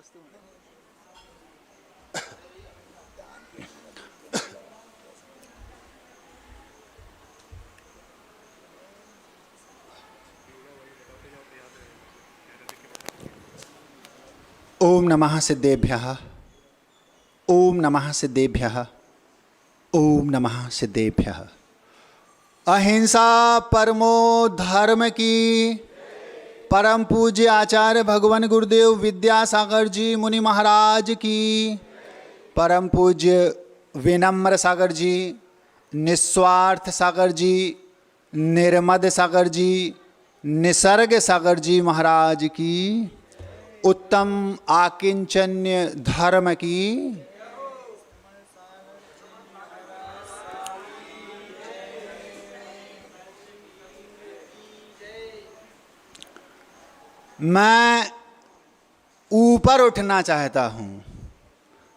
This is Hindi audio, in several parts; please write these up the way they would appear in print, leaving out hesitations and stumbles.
ओम नमः सिद्धेभ्यः, ओम नमः सिद्धेभ्यः, ओम नमः सिद्धेभ्यः। अहिंसा परमो धर्म की। परम पूज्य आचार्य भगवान गुरुदेव विद्यासागर जी मुनि महाराज की। परम पूज्य विनम्र सागर जी, निस्वार्थ सागर जी, निर्मद सागर जी, निसर्ग सागर जी महाराज की। उत्तम आकिंचन्य धर्म की। मैं ऊपर उठना चाहता हूँ।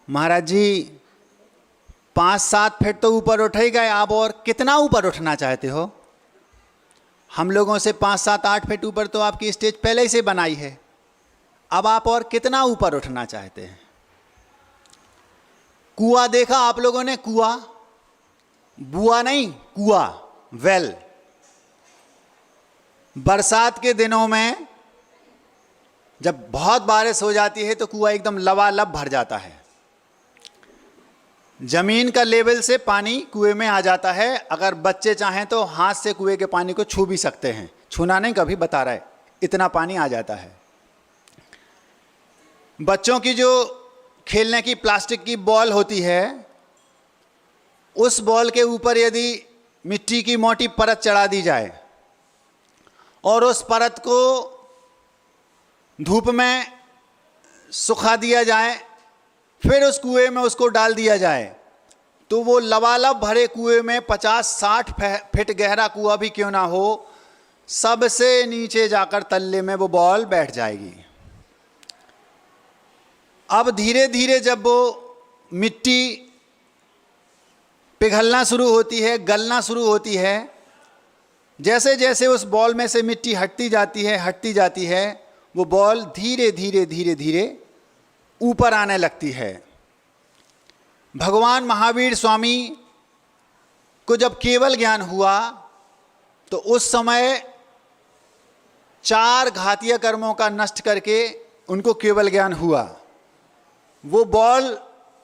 महाराज जी 5-7 फीट तो ऊपर उठ ही गए, आप और कितना ऊपर उठना चाहते हो? हम लोगों से 5-7-8 फीट ऊपर तो आपकी स्टेज पहले ही से बनाई है, अब आप और कितना ऊपर उठना चाहते हैं? कुआं देखा आप लोगों ने? कुआं, बुआ नहीं, कुआं, वेल। बरसात के दिनों में जब बहुत बारिश हो जाती है तो कुआं एकदम लबालब भर जाता है। जमीन का लेवल से पानी कुएं में आ जाता है। अगर बच्चे चाहें तो हाथ से कुएं के पानी को छू भी सकते हैं, छूना नहीं कभी, बता रहा है, इतना पानी आ जाता है। बच्चों की जो खेलने की प्लास्टिक की बॉल होती है, उस बॉल के ऊपर यदि मिट्टी की मोटी परत चढ़ा दी जाए और उस परत को धूप में सुखा दिया जाए, फिर उस कुएं में उसको डाल दिया जाए, तो वो लबालब भरे कुएं में 50-60 फीट गहरा कुआं भी क्यों ना हो, सबसे नीचे जाकर तल्ले में वो बॉल बैठ जाएगी। अब धीरे धीरे जब वो मिट्टी पिघलना शुरू होती है, गलना शुरू होती है, जैसे जैसे उस बॉल में से मिट्टी हटती जाती है, वो बॉल धीरे धीरे धीरे धीरे ऊपर आने लगती है। भगवान महावीर स्वामी को जब केवल ज्ञान हुआ तो उस समय 4 घातीय कर्मों का नष्ट करके उनको केवल ज्ञान हुआ। वो बॉल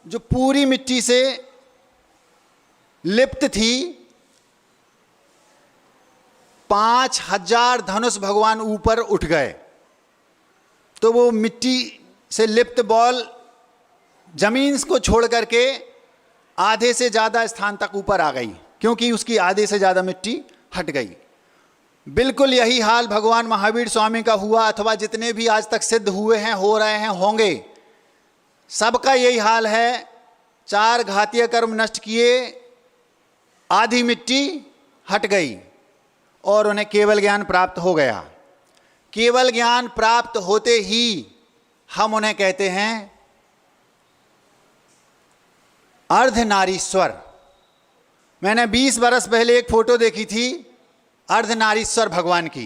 जो पूरी मिट्टी से लिप्त थी, 5000 धनुष भगवान ऊपर उठ गए, तो वो मिट्टी से लिप्त बॉल जमीन को छोड़ करके आधे से ज़्यादा स्थान तक ऊपर आ गई, क्योंकि उसकी आधे से ज़्यादा मिट्टी हट गई। बिल्कुल यही हाल भगवान महावीर स्वामी का हुआ, अथवा जितने भी आज तक सिद्ध हुए हैं, हो रहे हैं, होंगे, सबका यही हाल है। 4 घातीय कर्म नष्ट किए, आधी मिट्टी हट गई और उन्हें केवल ज्ञान प्राप्त हो गया। केवल ज्ञान प्राप्त होते ही हम उन्हें कहते हैं अर्धनारीश्वर। मैंने 20 बरस पहले एक फोटो देखी थी अर्धनारीश्वर भगवान की।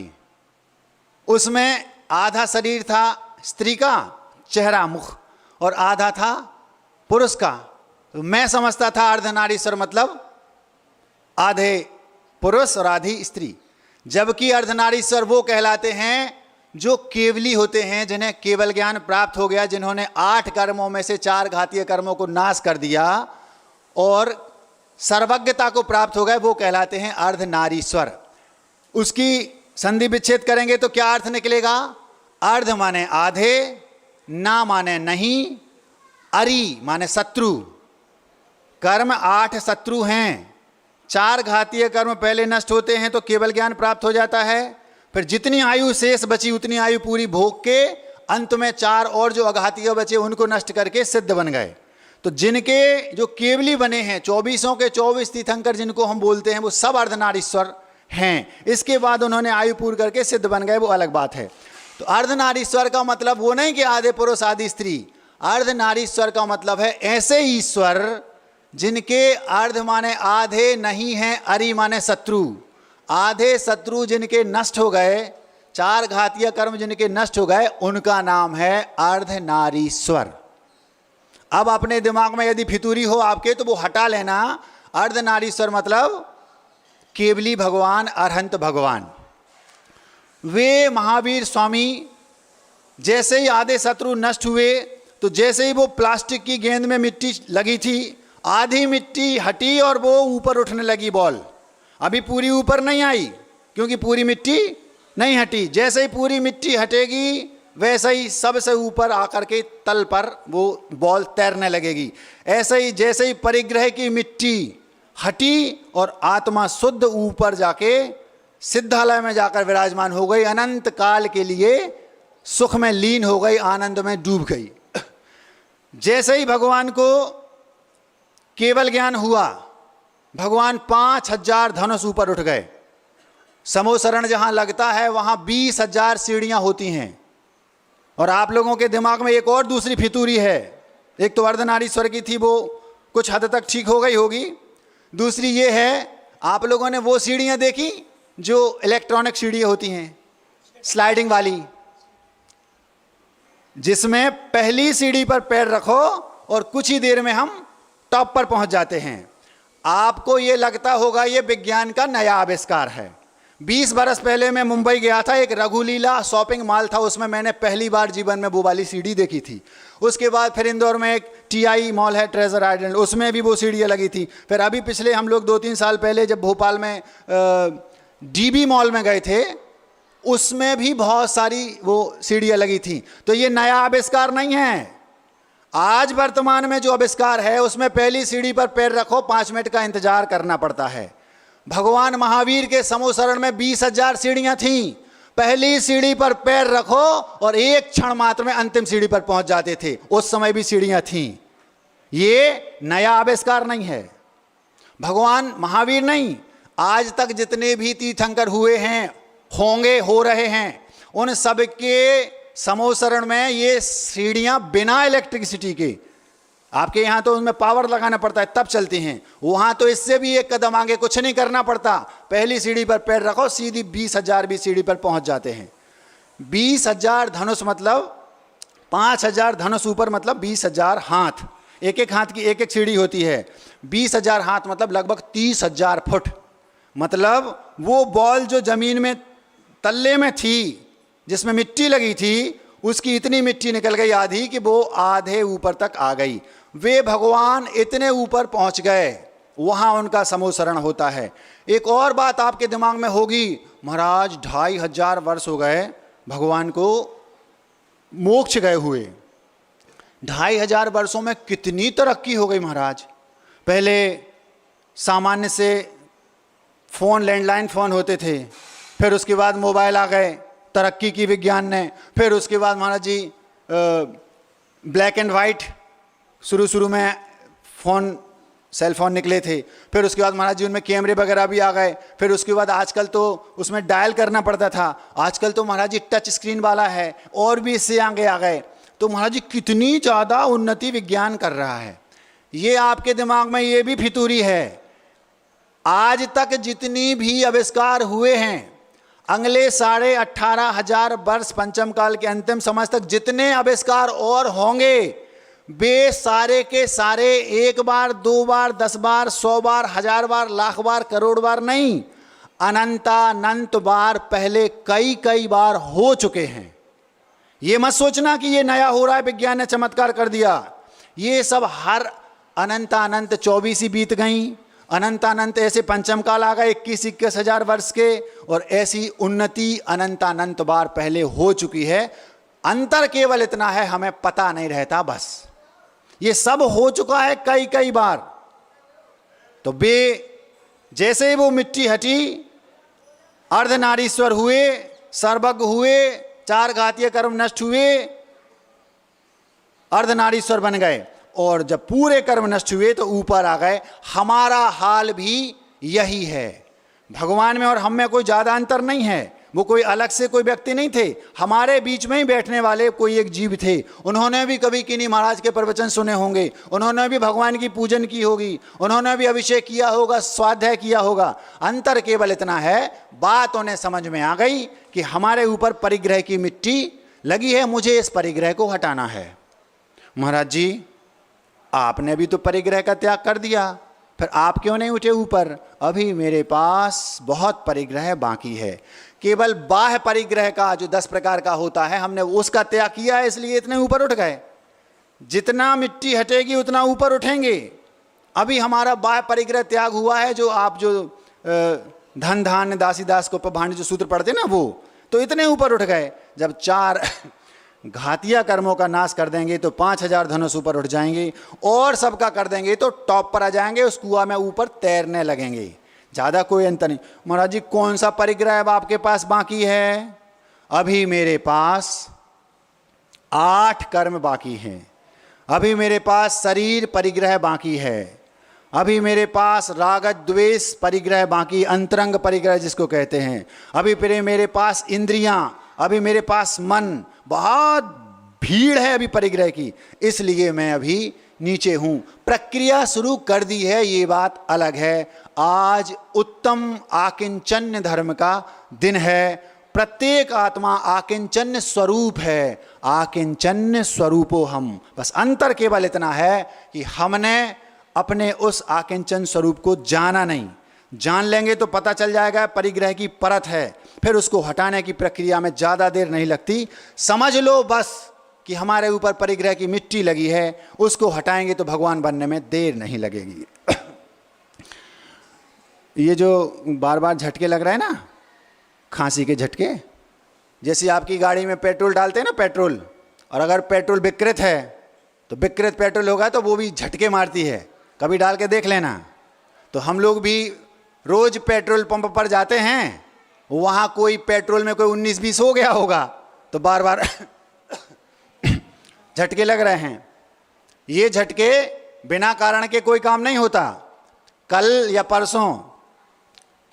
उसमें आधा शरीर था स्त्री का, चेहरा, मुख, और आधा था पुरुष का। तो मैं समझता था अर्धनारीश्वर मतलब आधे पुरुष और आधी स्त्री, जबकि अर्धनारीश्वर वो कहलाते हैं जो केवली होते हैं, जिन्हें केवल ज्ञान प्राप्त हो गया, जिन्होंने 8 कर्मों में से 4 घातीय कर्मों को नाश कर दिया और सर्वज्ञता को प्राप्त हो गए, वो कहलाते हैं अर्धनारीश्वर। उसकी संधि विच्छेद करेंगे तो क्या अर्थ निकलेगा? अर्ध माने आधे, ना माने नहीं, अरि माने शत्रु। कर्म 8 शत्रु हैं। 4 घातीय कर्म पहले नष्ट होते हैं तो केवल ज्ञान प्राप्त हो जाता है। फिर जितनी आयु शेष बची उतनी आयु पूरी भोग के अंत में 4 और जो अघातीय बचे उनको नष्ट करके सिद्ध बन गए। तो जिनके जो केवली बने हैं, 24 के 24 तीर्थंकर जिनको हम बोलते हैं, वो सब अर्धनारीश्वर हैं। इसके बाद उन्होंने आयु पूर्ण करके सिद्ध बन गए, वो अलग बात है। तो अर्धनारीश्वर का मतलब वो नहीं कि आधे पुरुष आधी स्त्री। अर्धनारीश्वर का मतलब है ऐसे ईश्वर जिनके अर्ध माने आधे नहीं हैं, अरि माने शत्रु। आधे शत्रु जिनके नष्ट हो गए, चार घातीय कर्म जिनके नष्ट हो गए उनका नाम है अर्धनारीश्वर। अब अपने दिमाग में यदि फितूरी हो आपके तो वो हटा लेना। अर्धनारीश्वर मतलब केवली भगवान, अरहंत भगवान। वे महावीर स्वामी जैसे ही आधे शत्रु नष्ट हुए तो जैसे ही वो प्लास्टिक की गेंद में मिट्टी लगी थी, आधी मिट्टी हटी और वो ऊपर उठने लगी बॉल। अभी पूरी ऊपर नहीं आई क्योंकि पूरी मिट्टी नहीं हटी। जैसे ही पूरी मिट्टी हटेगी वैसे ही सबसे ऊपर आकर के तल पर वो बॉल तैरने लगेगी। ऐसे ही जैसे ही परिग्रह की मिट्टी हटी और आत्मा शुद्ध ऊपर जाके सिद्धालय में जाकर विराजमान हो गई, अनंत काल के लिए सुख में लीन हो गई, आनंद में डूब गई। जैसे ही भगवान को केवल ज्ञान हुआ, भगवान 5000 धनुष ऊपर उठ गए। समोसरण जहां लगता है वहां 20,000 सीढ़ियां होती हैं। और आप लोगों के दिमाग में एक और दूसरी फितूरी है। एक तो अर्धनारीश्वर की थी, वो कुछ हद तक ठीक हो गई होगी। दूसरी ये है, आप लोगों ने वो सीढ़ियां देखी जो इलेक्ट्रॉनिक सीढ़ियां होती हैं, स्लाइडिंग वाली, जिसमें पहली सीढ़ी पर पैर रखो और कुछ ही देर में हम टॉप पर पहुंच जाते हैं। आपको ये लगता होगा ये विज्ञान का नया आविष्कार है। 20 बरस पहले मैं मुंबई गया था, एक रघुलीला शॉपिंग मॉल था, उसमें मैंने पहली बार जीवन में वो वाली सीढ़ी देखी थी। उसके बाद फिर इंदौर में एक TI मॉल है, ट्रेजर आइलैंड, उसमें भी वो सीढ़ियाँ लगी थी। फिर अभी पिछले हम लोग 2-3 साल पहले जब भोपाल में DB मॉल में गए थे, उसमें भी बहुत सारी वो सीढ़ियाँ लगी थी। तो ये नया आविष्कार नहीं है। आज वर्तमान में जो आविष्कार है उसमें पहली सीढ़ी पर पैर रखो 5 मिनट का इंतजार करना पड़ता है। भगवान महावीर के समोसरण में 20,000 सीढ़ियां थीं। पहली सीढ़ी पर पैर रखो और एक क्षण मात्र में अंतिम सीढ़ी पर पहुंच जाते थे। उस समय भी सीढ़ियां थीं। ये नया आविष्कार नहीं है। भगवान महावीर नहीं, आज तक जितने भी तीर्थंकर हुए हैं, होंगे, हो रहे हैं, उन सब के समोसरण में ये सीढ़ियां बिना इलेक्ट्रिसिटी के, आपके यहाँ तो उनमें पावर लगाना पड़ता है तब चलती हैं, वहाँ तो इससे भी एक कदम आगे कुछ नहीं करना पड़ता। पहली सीढ़ी पर पैर रखो, सीधी 20,000 भी सीढ़ी पर पहुँच जाते हैं। 20,000 धनुष मतलब 5,000 धनुष ऊपर मतलब 20,000 हाथ। एक एक हाथ की एक एक सीढ़ी होती है। 20,000 हाथ मतलब लगभग 30,000 फुट। मतलब वो बॉल जो जमीन में तल्ले में थी, जिसमें मिट्टी लगी थी, उसकी इतनी मिट्टी निकल गई आधी कि वो आधे ऊपर तक आ गई। वे भगवान इतने ऊपर पहुंच गए, वहां उनका समोसरण होता है। एक और बात आपके दिमाग में होगी, महाराज 2,500 वर्ष हो गए भगवान को मोक्ष गए हुए। 2,500 वर्षों में कितनी तरक्की हो गई महाराज। पहले सामान्य से फ़ोन, लैंडलाइन फ़ोन होते थे, फिर उसके बाद मोबाइल आ गए, तरक्की की विज्ञान ने। फिर उसके बाद महाराज जी ब्लैक एंड वाइट, शुरू में फ़ोन, सेल फ़ोन निकले थे। फिर उसके बाद महाराज जी उनमें कैमरे वगैरह भी आ गए। फिर उसके बाद आजकल तो उसमें डायल करना पड़ता था, आजकल तो महाराज जी टच स्क्रीन वाला है, और भी इससे आगे आ गए। तो महाराज जी कितनी ज़्यादा उन्नति विज्ञान कर रहा है। ये आपके दिमाग में ये भी फितूरी है। आज तक जितनी भी आविष्कार हुए हैं, अगले 18,500 वर्ष पंचम काल के अंतिम समय तक जितने आविष्कार और होंगे, वे सारे के सारे 1 बार, 2 बार, 10 बार, 100 बार, 1000 बार, लाख बार, करोड़ बार नहीं, अनंत बार पहले कई बार हो चुके हैं। ये मत सोचना कि ये नया हो रहा है, विज्ञान ने चमत्कार कर दिया। ये सब हर अनंत 24 ही बीत गई, अनंत ऐसे पंचम काल आ गए 21-21 हजार वर्ष के, और ऐसी उन्नति अनंत बार पहले हो चुकी है। अंतर केवल इतना है, हमें पता नहीं रहता बस। ये सब हो चुका है कई बार। तो वे जैसे ही वो मिट्टी हटी, अर्धनारीश्वर हुए, सर्वज्ञ हुए, 4 घातीय कर्म नष्ट हुए, अर्धनारीश्वर बन गए, और जब पूरे कर्म नष्ट हुए तो ऊपर आ गए। हमारा हाल भी यही है। भगवान में और हम में कोई ज़्यादा अंतर नहीं है। वो कोई अलग से कोई व्यक्ति नहीं थे, हमारे बीच में ही बैठने वाले कोई एक जीव थे। उन्होंने भी कभी किन्हीं महाराज के प्रवचन सुने होंगे, उन्होंने भी भगवान की पूजन की होगी, उन्होंने भी अभिषेक किया होगा, स्वाध्याय किया होगा। अंतर केवल इतना है, बात उन्हें समझ में आ गई कि हमारे ऊपर परिग्रह की मिट्टी लगी है, मुझे इस परिग्रह को हटाना है। महाराज जी, आपने भी तो परिग्रह का त्याग कर दिया, फिर आप क्यों नहीं उठे ऊपर? अभी मेरे पास बहुत परिग्रह बाकी है। केवल बाह्य परिग्रह का जो 10 प्रकार का होता है, हमने उसका त्याग किया है, इसलिए इतने ऊपर उठ गए। जितना मिट्टी हटेगी उतना ऊपर उठेंगे। अभी हमारा बाह्य परिग्रह त्याग हुआ है, जो आप जो धन धान्य दासी दास को भांड जो सूत्र पढ़ते ना, वो तो इतने ऊपर उठ गए। जब 4 घातिया कर्मों का नाश कर देंगे तो 5000 धनुष ऊपर उठ जाएंगे, और सबका कर देंगे तो टॉप पर आ जाएंगे, उस कुआं में ऊपर तैरने लगेंगे। ज़्यादा कोई अंतर नहीं। महाराज जी, कौन सा परिग्रह अब आपके पास बाकी है? अभी मेरे पास 8 कर्म बाकी हैं। अभी मेरे पास शरीर परिग्रह बाकी है। अभी मेरे पास राग द्वेष परिग्रह बाकी, अंतरंग परिग्रह जिसको कहते हैं। अभी फिर मेरे पास इंद्रियां, अभी मेरे पास मन, बहुत भीड़ है अभी परिग्रह की, इसलिए मैं अभी नीचे हूं। प्रक्रिया शुरू कर दी है, ये बात अलग है। आज उत्तम आकिंचन्य धर्म का दिन है। प्रत्येक आत्मा आकिंचन्य स्वरूप है। आकिंचन्य स्वरूपो हम, बस अंतर केवल इतना है कि हमने अपने उस आकिंचन स्वरूप को जाना नहीं। जान लेंगे तो पता चल जाएगा परिग्रह की परत है, फिर उसको हटाने की प्रक्रिया में ज़्यादा देर नहीं लगती। समझ लो बस कि हमारे ऊपर परिग्रह की मिट्टी लगी है, उसको हटाएंगे तो भगवान बनने में देर नहीं लगेगी। ये जो बार बार झटके लग रहे हैं ना, खांसी के झटके, जैसे आपकी गाड़ी में पेट्रोल डालते हैं ना, पेट्रोल, और अगर पेट्रोल विकृत है तो विकृत पेट्रोल होगा तो वो भी झटके मारती है, कभी डाल के देख लेना। तो हम लोग भी रोज पेट्रोल पंप पर जाते हैं, वहाँ कोई पेट्रोल में कोई 19-20 हो गया होगा तो बार बार झटके लग रहे हैं। ये झटके बिना कारण के कोई काम नहीं होता। कल या परसों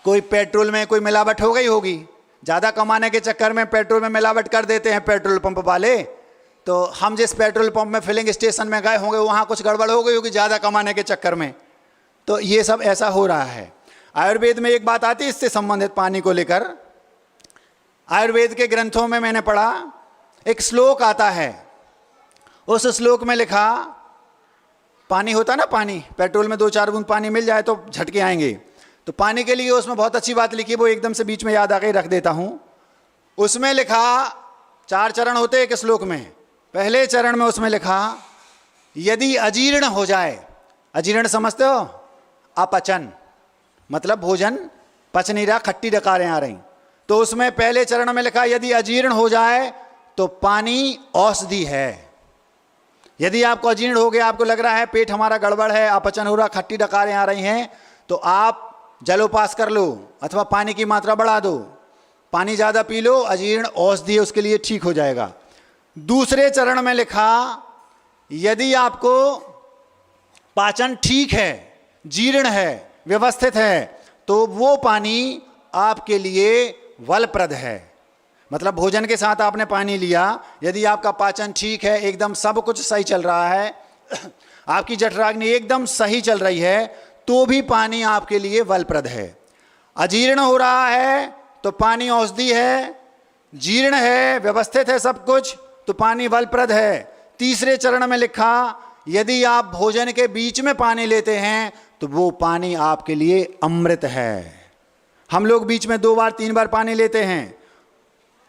कोई पेट्रोल में कोई मिलावट हो गई होगी, ज़्यादा कमाने के चक्कर में पेट्रोल में मिलावट कर देते हैं पेट्रोल पंप वाले। तो हम जिस पेट्रोल पंप में फिलिंग स्टेशन में गए होंगे, वहाँ कुछ गड़बड़ हो गई होगी ज़्यादा कमाने के चक्कर में। तो ये सब ऐसा हो रहा है। आयुर्वेद में एक बात आती है इससे संबंधित, पानी को लेकर। आयुर्वेद के ग्रंथों में मैंने पढ़ा, एक श्लोक आता है, उस श्लोक में लिखा, पानी होता ना, पानी, पेट्रोल में 2-4 बूंद पानी मिल जाए तो झटके आएंगे। तो पानी के लिए उसमें बहुत अच्छी बात लिखी, वो एकदम से बीच में याद आ गई, रख देता हूँ। उसमें लिखा, 4 चरण होते एक श्लोक में। पहले चरण में उसमें लिखा, यदि अजीर्ण हो जाए, अजीर्ण समझते हो, अपचन, मतलब भोजन पच नहीं रहा, खट्टी डकारें आ रही, तो उसमें पहले चरण में लिखा, यदि अजीर्ण हो जाए तो पानी औषधि है। यदि आपको अजीर्ण हो गया, आपको लग रहा है पेट हमारा गड़बड़ है, अपचन हो रहा, खट्टी डकारें आ रही हैं, तो आप जलोपास कर लो अथवा पानी की मात्रा बढ़ा दो, पानी ज़्यादा पी लो, अजीर्ण औषधि है, उसके लिए ठीक हो जाएगा। दूसरे चरण में लिखा, यदि आपको पाचन ठीक है, जीर्ण है, व्यवस्थित है, तो वो पानी आपके लिए वलप्रद है। मतलब भोजन के साथ आपने पानी लिया, यदि आपका पाचन ठीक है, एकदम सब कुछ सही चल रहा है, आपकी जठराग्नि एकदम सही चल रही है, तो भी पानी आपके लिए वलप्रद है। अजीर्ण हो रहा है तो पानी औषधि है, जीर्ण है, व्यवस्थित है सब कुछ, तो पानी वलप्रद है। तीसरे चरण में लिखा, यदि आप भोजन के बीच में पानी लेते हैं तो वो पानी आपके लिए अमृत है। हम लोग बीच में 2 बार 3 बार पानी लेते हैं।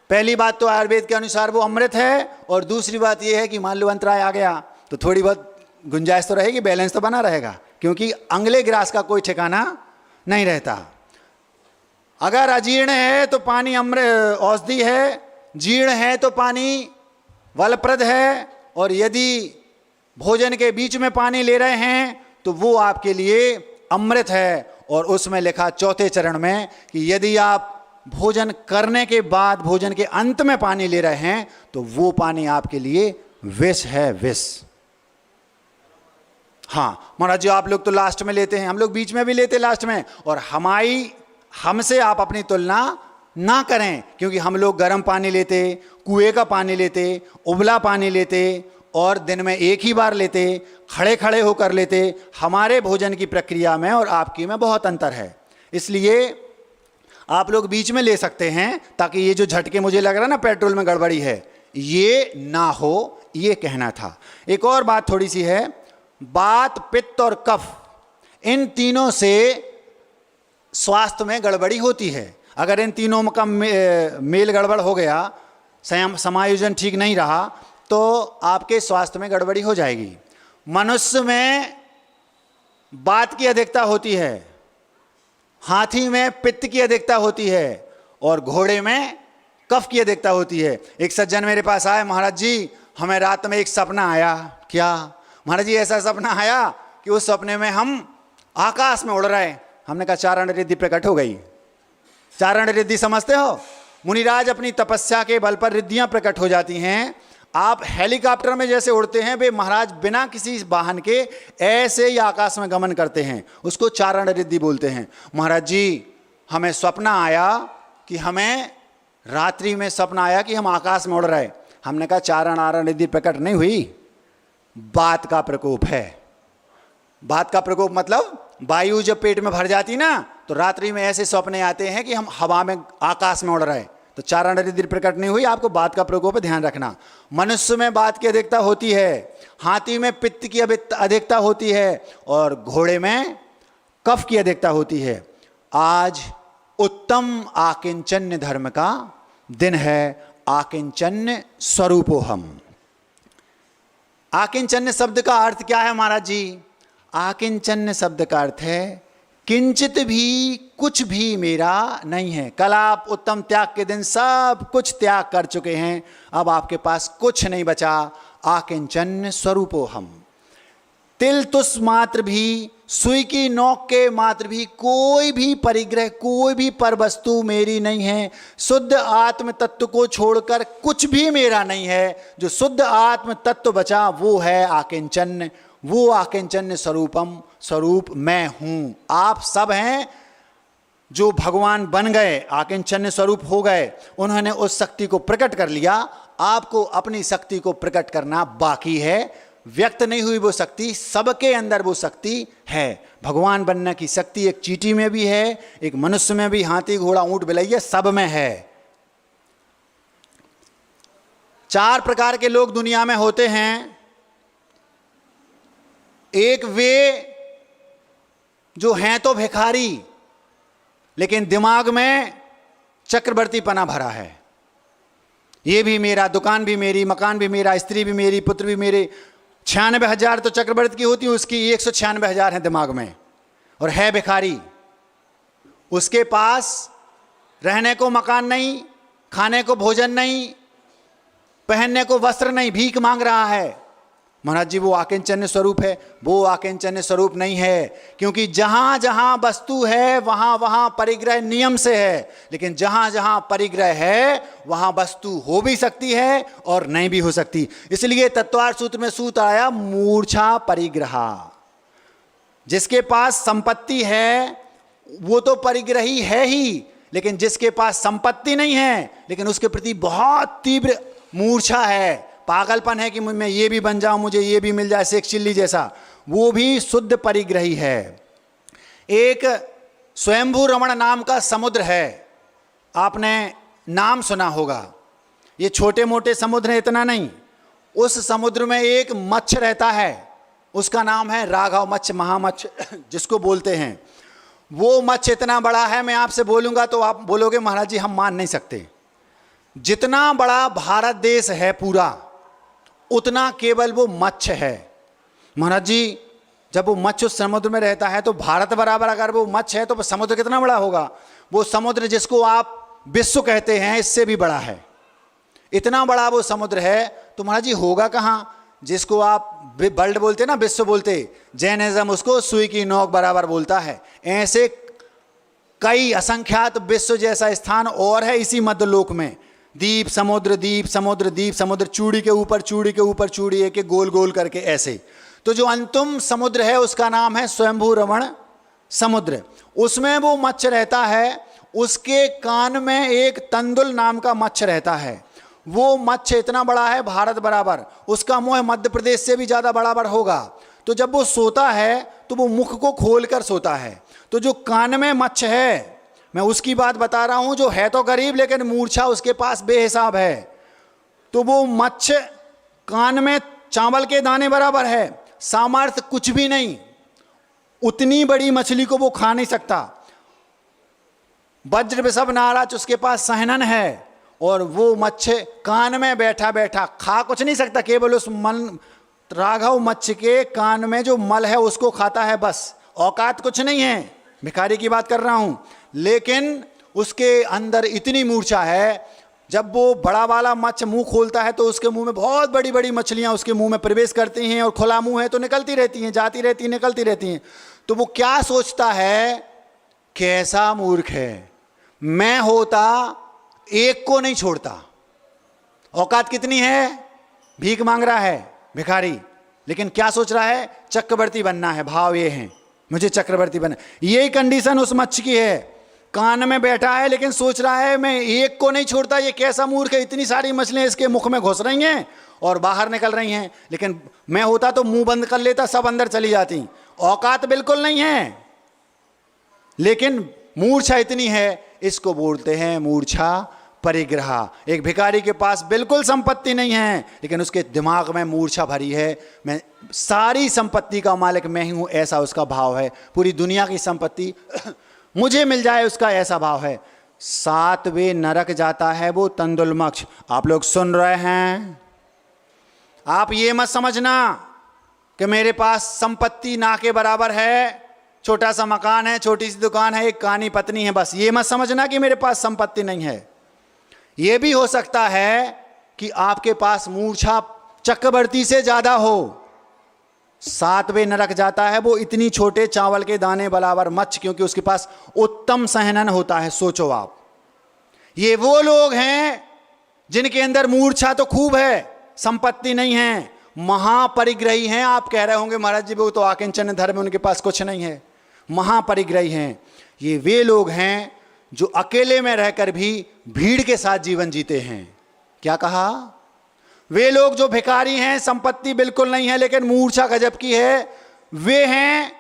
पहली बात तो आयुर्वेद के अनुसार वो अमृत है, और दूसरी बात ये है कि मान लो अंतराय आ गया तो थोड़ी बहुत गुंजाइश तो रहेगी, बैलेंस तो बना रहेगा, क्योंकि अंगले ग्रास का कोई ठिकाना नहीं रहता। अगर अजीर्ण है तो पानी अमृत औषधि है, जीर्ण है तो पानी वलप्रद है, और यदि भोजन के बीच में पानी ले रहे हैं तो वो आपके लिए अमृत है। और उसमें लिखा चौथे चरण में कि यदि आप भोजन करने के बाद भोजन के अंत में पानी ले रहे हैं तो वो पानी आपके लिए विष है, विष। हाँ महाराज जी, आप लोग तो लास्ट में लेते हैं, हम लोग बीच में भी लेते लास्ट में, और हमसे आप अपनी तुलना ना करें, क्योंकि हम लोग गर्म पानी लेते, कुएं का पानी लेते, उबला पानी लेते, और दिन में एक ही बार लेते, खड़े खड़े होकर लेते। हमारे भोजन की प्रक्रिया में और आपकी में बहुत अंतर है। इसलिए आप लोग बीच में ले सकते हैं ताकि ये जो झटके मुझे लग रहा है ना पेट्रोल में गड़बड़ी है, ये ना हो, ये कहना था। एक और बात थोड़ी सी है, बात, पित्त और कफ, इन तीनों से स्वास्थ्य में गड़बड़ी होती है। अगर इन तीनों का मेल गड़बड़ हो गया, समायोजन ठीक नहीं रहा, तो आपके स्वास्थ्य में गड़बड़ी हो जाएगी। मनुष्य में बात की अधिकता होती है, हाथी में पित्त की अधिकता होती है और घोड़े में कफ की अधिकता होती है। एक सज्जन मेरे पास आए, महाराज जी हमें रात में एक सपना आया। क्या? महाराज जी ऐसा सपना आया कि उस सपने में हम आकाश में उड़ रहे। हमने कहा चारण रिद्धि प्रकट हो गई। चारण रिद्धि समझते हो? मुनिराज अपनी तपस्या के बल पर रिद्धियां प्रकट हो जाती हैं। आप हेलीकॉप्टर में जैसे उड़ते हैं, वे महाराज बिना किसी वाहन के ऐसे ही आकाश में गमन करते हैं, उसको चारण रिद्धि बोलते हैं। महाराज जी हमें सपना आया कि हमें रात्रि में सपना आया कि हम आकाश में उड़ रहे। हमने कहा चारण आरण रिद्धि प्रकट नहीं हुई, बात का प्रकोप है। बात का प्रकोप मतलब वायु जब पेट में भर जाती ना, तो रात्रि में ऐसे सपने आते हैं कि हम हवा में आकाश में उड़ रहे। तो चारण रिद्धि प्रकट नहीं हुई, आपको बात का प्रकोप ध्यान रखना। मनुष्य में बात की अधिकता होती है, हाथी में पित्त की अधिकता होती है और घोड़े में कफ की अधिकता होती है। आज उत्तम आकिंचन्य धर्म का दिन है, आकिंचन्य स्वरूपोहम। आकिंचन्य शब्द का अर्थ क्या है महाराज जी? आकिंचन्य शब्द का अर्थ है किंचित भी, कुछ भी मेरा नहीं है। कल आप उत्तम त्याग के दिन सब कुछ त्याग कर चुके हैं, अब आपके पास कुछ नहीं बचा। आकिंचन्य स्वरूपोहम। तिल तुस मात्र भी, सुई की नोक के मात्र भी कोई भी परिग्रह, कोई भी पर वस्तु मेरी नहीं है। शुद्ध आत्म तत्व को छोड़कर कुछ भी मेरा नहीं है। जो शुद्ध आत्म तत्व बचा वो है आकिंचन्य, वो आकिंचन्य स्वरूपम, स्वरूप मैं हूं। आप सब हैं जो भगवान बन गए, आकिंचन्य स्वरूप हो गए, उन्होंने उस शक्ति को प्रकट कर लिया। आपको अपनी शक्ति को प्रकट करना बाकी है। व्यक्त नहीं हुई वो शक्ति, सबके अंदर वो शक्ति है। भगवान बनने की शक्ति एक चींटी में भी है, एक मनुष्य में भी, हाथी घोड़ा ऊंट बिलैया सब में है। 4 प्रकार के लोग दुनिया में होते हैं। एक वे जो हैं तो भिखारी, लेकिन दिमाग में चक्रवर्ती पना भरा है। ये भी मेरा, दुकान भी मेरी, मकान भी मेरा, स्त्री भी मेरी, पुत्र भी मेरे। 96,000 तो चक्रवर्ती की होती है, उसकी 196,000 है दिमाग में, और है भिखारी। उसके पास रहने को मकान नहीं, खाने को भोजन नहीं, पहनने को वस्त्र नहीं, भीख मांग रहा है। महाराज जी वो आकिंचन्य स्वरूप है? वो आकिंचन्य स्वरूप नहीं है, क्योंकि जहां जहां वस्तु है वहां वहां परिग्रह नियम से है। लेकिन जहां जहां परिग्रह है वहां वस्तु हो भी सकती है और नहीं भी हो सकती। इसलिए तत्वार्थ सूत्र में सूत्र आया मूर्छा परिग्रह। जिसके पास संपत्ति है वो तो परिग्रही है ही, लेकिन जिसके पास संपत्ति नहीं है लेकिन उसके प्रति बहुत तीव्र मूर्छा है, पागलपन है कि मैं ये भी बन जाऊं, मुझे ये भी मिल जाए, शेख चिल्ली जैसा, वो भी शुद्ध परिग्रही है। एक स्वयंभू रमण नाम का समुद्र है, आपने नाम सुना होगा। ये छोटे मोटे समुद्र है, इतना नहीं। उस समुद्र में एक मच्छ रहता है, उसका नाम है राघव मच्छ, महामच्छ जिसको बोलते हैं। वो मच्छ इतना बड़ा है, मैं आपसे बोलूंगा तो आप बोलोगे महाराज जी हम मान नहीं सकते। जितना बड़ा भारत देश है पूरा, उतना केवल वो मच्छ है। महाराज जी जब वो मच्छ उस समुद्र में रहता है तो भारत बराबर अगर वो मच्छ है तो समुद्र कितना बड़ा होगा। वो समुद्र जिसको आप विश्व कहते हैं इससे भी बड़ा है, इतना बड़ा वो समुद्र है। तो महाराज जी होगा कहाँ? जिसको आप वर्ल्ड बोलते हैं ना, विश्व बोलते, जैनिज्म उसको सुई की नोक बराबर बोलता है। ऐसे कई असंख्यात विश्व जैसा स्थान और है इसी मध्यलोक में। दीप समुद्र, दीप समुद्र, दीप समुद्र, चूड़ी के ऊपर चूड़ी के ऊपर चूड़ी, एक एक गोल गोल करके ऐसे। तो जो अंतिम समुद्र है उसका नाम है स्वयंभू रमण समुद्र। उसमें वो मच्छ रहता है, उसके कान में एक तंदुल नाम का मच्छ रहता है। वो मच्छ इतना बड़ा है भारत बराबर, उसका मुंह मध्य प्रदेश से भी ज़्यादा बराबर होगा। तो जब वो सोता है तो वो मुख को खोल कर सोता है। तो जो कान में मच्छ है मैं उसकी बात बता रहा हूं जो है तो गरीब लेकिन मूर्छा उसके पास बेहिसाब है। तो वो मच्छ कान में चावल के दाने बराबर है, सामर्थ्य कुछ भी नहीं, उतनी बड़ी मछली को वो खा नहीं सकता। वज्र वृषभ नाराज उसके पास सहनन है और वो मच्छ कान में बैठा बैठा खा कुछ नहीं सकता, केवल उस मन राघव मच्छ के कान में जो मल है उसको खाता है, बस औकात कुछ नहीं है। भिखारी की बात कर रहा हूं, लेकिन उसके अंदर इतनी मूर्छा है, जब वो बड़ा वाला मच्छ मुंह खोलता है तो उसके मुंह में बहुत बड़ी बड़ी मछलियां उसके मुंह में प्रवेश करती हैं और खुला मुंह है तो निकलती रहती हैं, जाती रहती हैं, निकलती रहती हैं। तो वो क्या सोचता है, कैसा मूर्ख है, मैं होता एक को नहीं छोड़ता। औकात कितनी है, भीख मांग रहा है भिखारी, लेकिन क्या सोच रहा है, चक्रवर्ती बनना है, भाव ये है मुझे चक्रवर्ती बनना। यही कंडीशन उस मच्छ की है, कान में बैठा है लेकिन सोच रहा है मैं एक को नहीं छोड़ता, ये कैसा मूर्ख है, इतनी सारी मछलियां इसके मुख में घुस रही हैं और बाहर निकल रही हैं, लेकिन मैं होता तो मुंह बंद कर लेता, सब अंदर चली जाती। औकात बिल्कुल नहीं है, लेकिन मूर्छा इतनी है, इसको बोलते हैं मूर्छा परिग्रह। एक भिखारी के पास बिल्कुल संपत्ति नहीं है लेकिन उसके दिमाग में मूर्छा भरी है, मैं सारी संपत्ति का मालिक मैं ही हूं, ऐसा उसका भाव है, पूरी दुनिया की संपत्ति मुझे मिल जाए उसका ऐसा भाव है। 7वें नरक जाता है वो तंदुलमक्ष। आप लोग सुन रहे हैं, आप ये मत समझना कि मेरे पास संपत्ति ना के बराबर है, छोटा सा मकान है, छोटी सी दुकान है, एक कानी पत्नी है, बस ये मत समझना कि मेरे पास संपत्ति नहीं है। यह भी हो सकता है कि आपके पास मूर्छा चक्रवर्ती से ज्यादा हो। 7वें नरक जाता है वो इतनी छोटे चावल के दाने बराबर मच्छ, क्योंकि उसके पास उत्तम सहनन होता है। सोचो आप, ये वो लोग हैं जिनके अंदर मूर्छा तो खूब है, संपत्ति नहीं है, महापरिग्रही हैं। आप कह रहे होंगे महाराज जी वो तो आकिंचन धर्म, उनके पास कुछ नहीं है, महापरिग्रही हैं। ये वे लोग हैं जो अकेले में रहकर भी भीड़ के साथ जीवन जीते हैं। क्या कहा, वे लोग जो भिखारी हैं, संपत्ति बिल्कुल नहीं है लेकिन मूर्छा गजब की है, वे हैं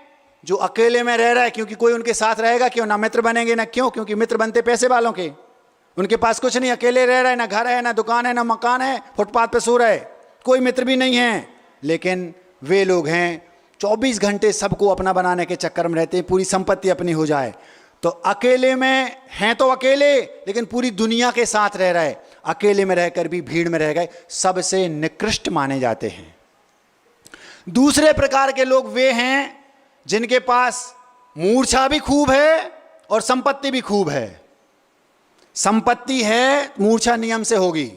जो अकेले में रह रहा है, क्योंकि कोई उनके साथ रहेगा क्यों, ना मित्र बनेंगे ना, क्यों, क्योंकि मित्र बनते पैसे वालों के, उनके पास कुछ नहीं, अकेले रह रहे हैं, ना घर है ना दुकान है ना मकान है, फुटपाथ पे सो रहे, कोई मित्र भी नहीं है। लेकिन वे लोग हैं 24 घंटे सबको अपना बनाने के चक्कर में रहते हैं, पूरी संपत्ति अपनी हो जाए। तो अकेले में हैं तो अकेले, लेकिन पूरी दुनिया के साथ रह रहे, अकेले में रहकर भी भीड़ में रह गए, सबसे निकृष्ट माने जाते हैं। दूसरे प्रकार के लोग वे हैं जिनके पास मूर्छा भी खूब है और संपत्ति भी खूब है। संपत्ति है, मूर्छा नियम से होगी।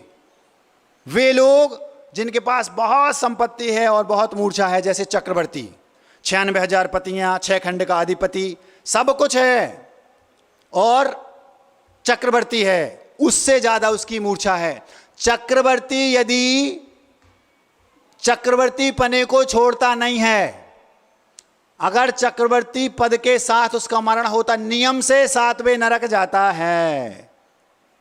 वे लोग जिनके पास बहुत संपत्ति है और बहुत मूर्छा है, जैसे चक्रवर्ती, 96,000 पतियां, 6 खंड का अधिपति, सब कुछ है और चक्रवर्ती है, उससे ज्यादा उसकी मूर्छा है। चक्रवर्ती यदि चक्रवर्ती पने को छोड़ता नहीं है, अगर चक्रवर्ती पद के साथ उसका मरण होता, नियम से 7वें नरक जाता है।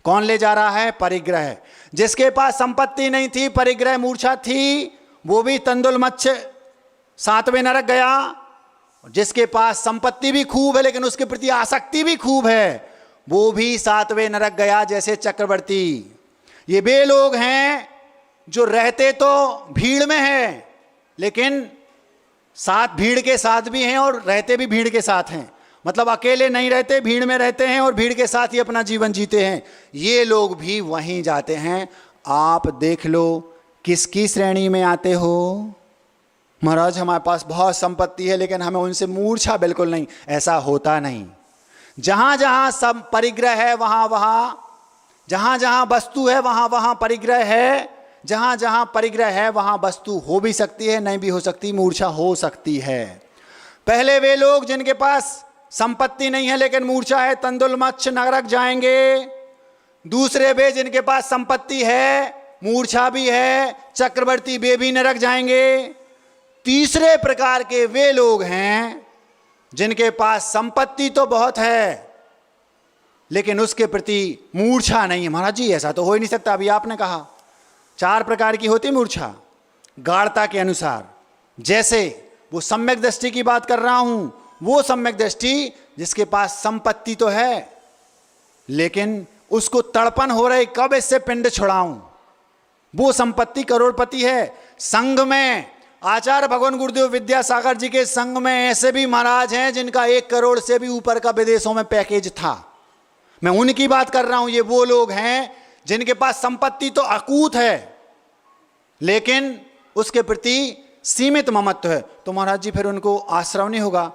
कौन ले जा रहा है, परिग्रह। जिसके पास संपत्ति नहीं थी, परिग्रह मूर्छा थी, वो भी तंदुल मच्छ 7वें नरक गया। जिसके पास संपत्ति भी खूब है लेकिन उसके प्रति आसक्ति भी खूब है, वो भी 7वें नरक गया, जैसे चक्रवर्ती। ये वे लोग हैं जो रहते तो भीड़ में हैं लेकिन साथ भीड़ के साथ भी हैं और रहते भी भीड़ के साथ हैं, मतलब अकेले नहीं रहते, भीड़ में रहते हैं और भीड़ के साथ ही अपना जीवन जीते हैं। ये लोग भी वहीं जाते हैं। आप देख लो किसकी श्रेणी में आते हो। महाराज हमारे पास बहुत संपत्ति है लेकिन हमें उनसे मूर्छा बिल्कुल नहीं, ऐसा होता नहीं। जहां जहां सब परिग्रह है वहां वहां, जहां जहां वस्तु है वहां वहां परिग्रह है, जहां जहां परिग्रह है वहां वस्तु हो भी सकती है, नहीं भी हो सकती, मूर्छा हो सकती है। पहले वे लोग जिनके पास संपत्ति नहीं है लेकिन मूर्छा है, तंदुल मच्छ नरक जाएंगे। दूसरे वे जिनके पास संपत्ति है, मूर्छा भी है, चक्रवर्ती, वे भी नरक जाएंगे। तीसरे प्रकार के वे लोग हैं जिनके पास संपत्ति तो बहुत है लेकिन उसके प्रति मूर्छा नहीं है। महाराज जी ऐसा तो हो ही नहीं सकता, अभी आपने कहा 4 प्रकार की होती मूर्छा गाढ़ता के अनुसार। जैसे वो सम्यक दृष्टि की बात कर रहा हूं, वो सम्यक दृष्टि जिसके पास संपत्ति तो है लेकिन उसको तड़पन हो रही कब इससे पिंड छुड़ाऊं। वो संपत्ति करोड़पति है। संघ में आचार्य भगवान गुरुदेव विद्यासागर जी के संघ में ऐसे भी महाराज हैं जिनका 1 करोड़ से भी ऊपर का विदेशों में पैकेज था। मैं उनकी बात कर रहा हूं। ये वो लोग हैं जिनके पास संपत्ति तो अकूत है, लेकिन उसके प्रति सीमित ममत्व है। तो महाराज जी फिर उनको आश्रव नहीं होगा,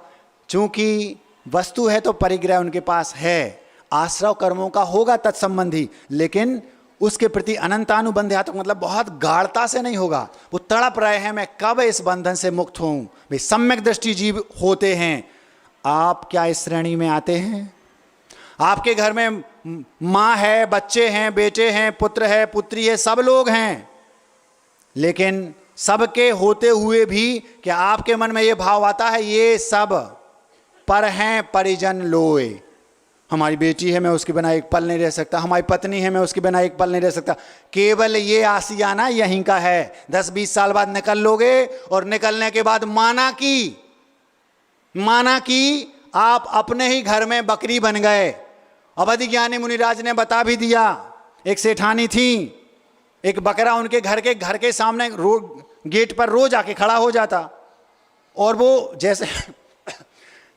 क्योंकि वस्तु है तो परिग्रह उनके पास है। आश्रव कर्मों का होगा तत्संबंधी, लेकिन उसके प्रति अनंतानुबंध्यात्मक मतलब बहुत गाढ़ता से नहीं होगा। वो तड़प रहे हैं मैं कब इस बंधन से मुक्त हूं। वे सम्यक दृष्टि जीव होते हैं। आप क्या इस श्रेणी में आते हैं? आपके घर में माँ है, बच्चे हैं, बेटे हैं, पुत्र है, पुत्री है, सब लोग हैं, लेकिन सबके होते हुए भी क्या आपके मन में ये भाव आता है ये सब पर हैं परिजन लोए। हमारी बेटी है, मैं उसके बिना एक पल नहीं रह सकता। हमारी पत्नी है, मैं उसके बिना एक पल नहीं रह सकता। केवल ये आशियाना यहीं का है। 10-20 साल बाद निकल लोगे, और निकलने के बाद माना कि आप अपने ही घर में बकरी बन गए। अवधि ज्ञानी मुनिराज ने बता भी दिया। एक सेठानी थी, एक बकरा उनके घर के सामने गेट पर रोज आके खड़ा हो जाता, और वो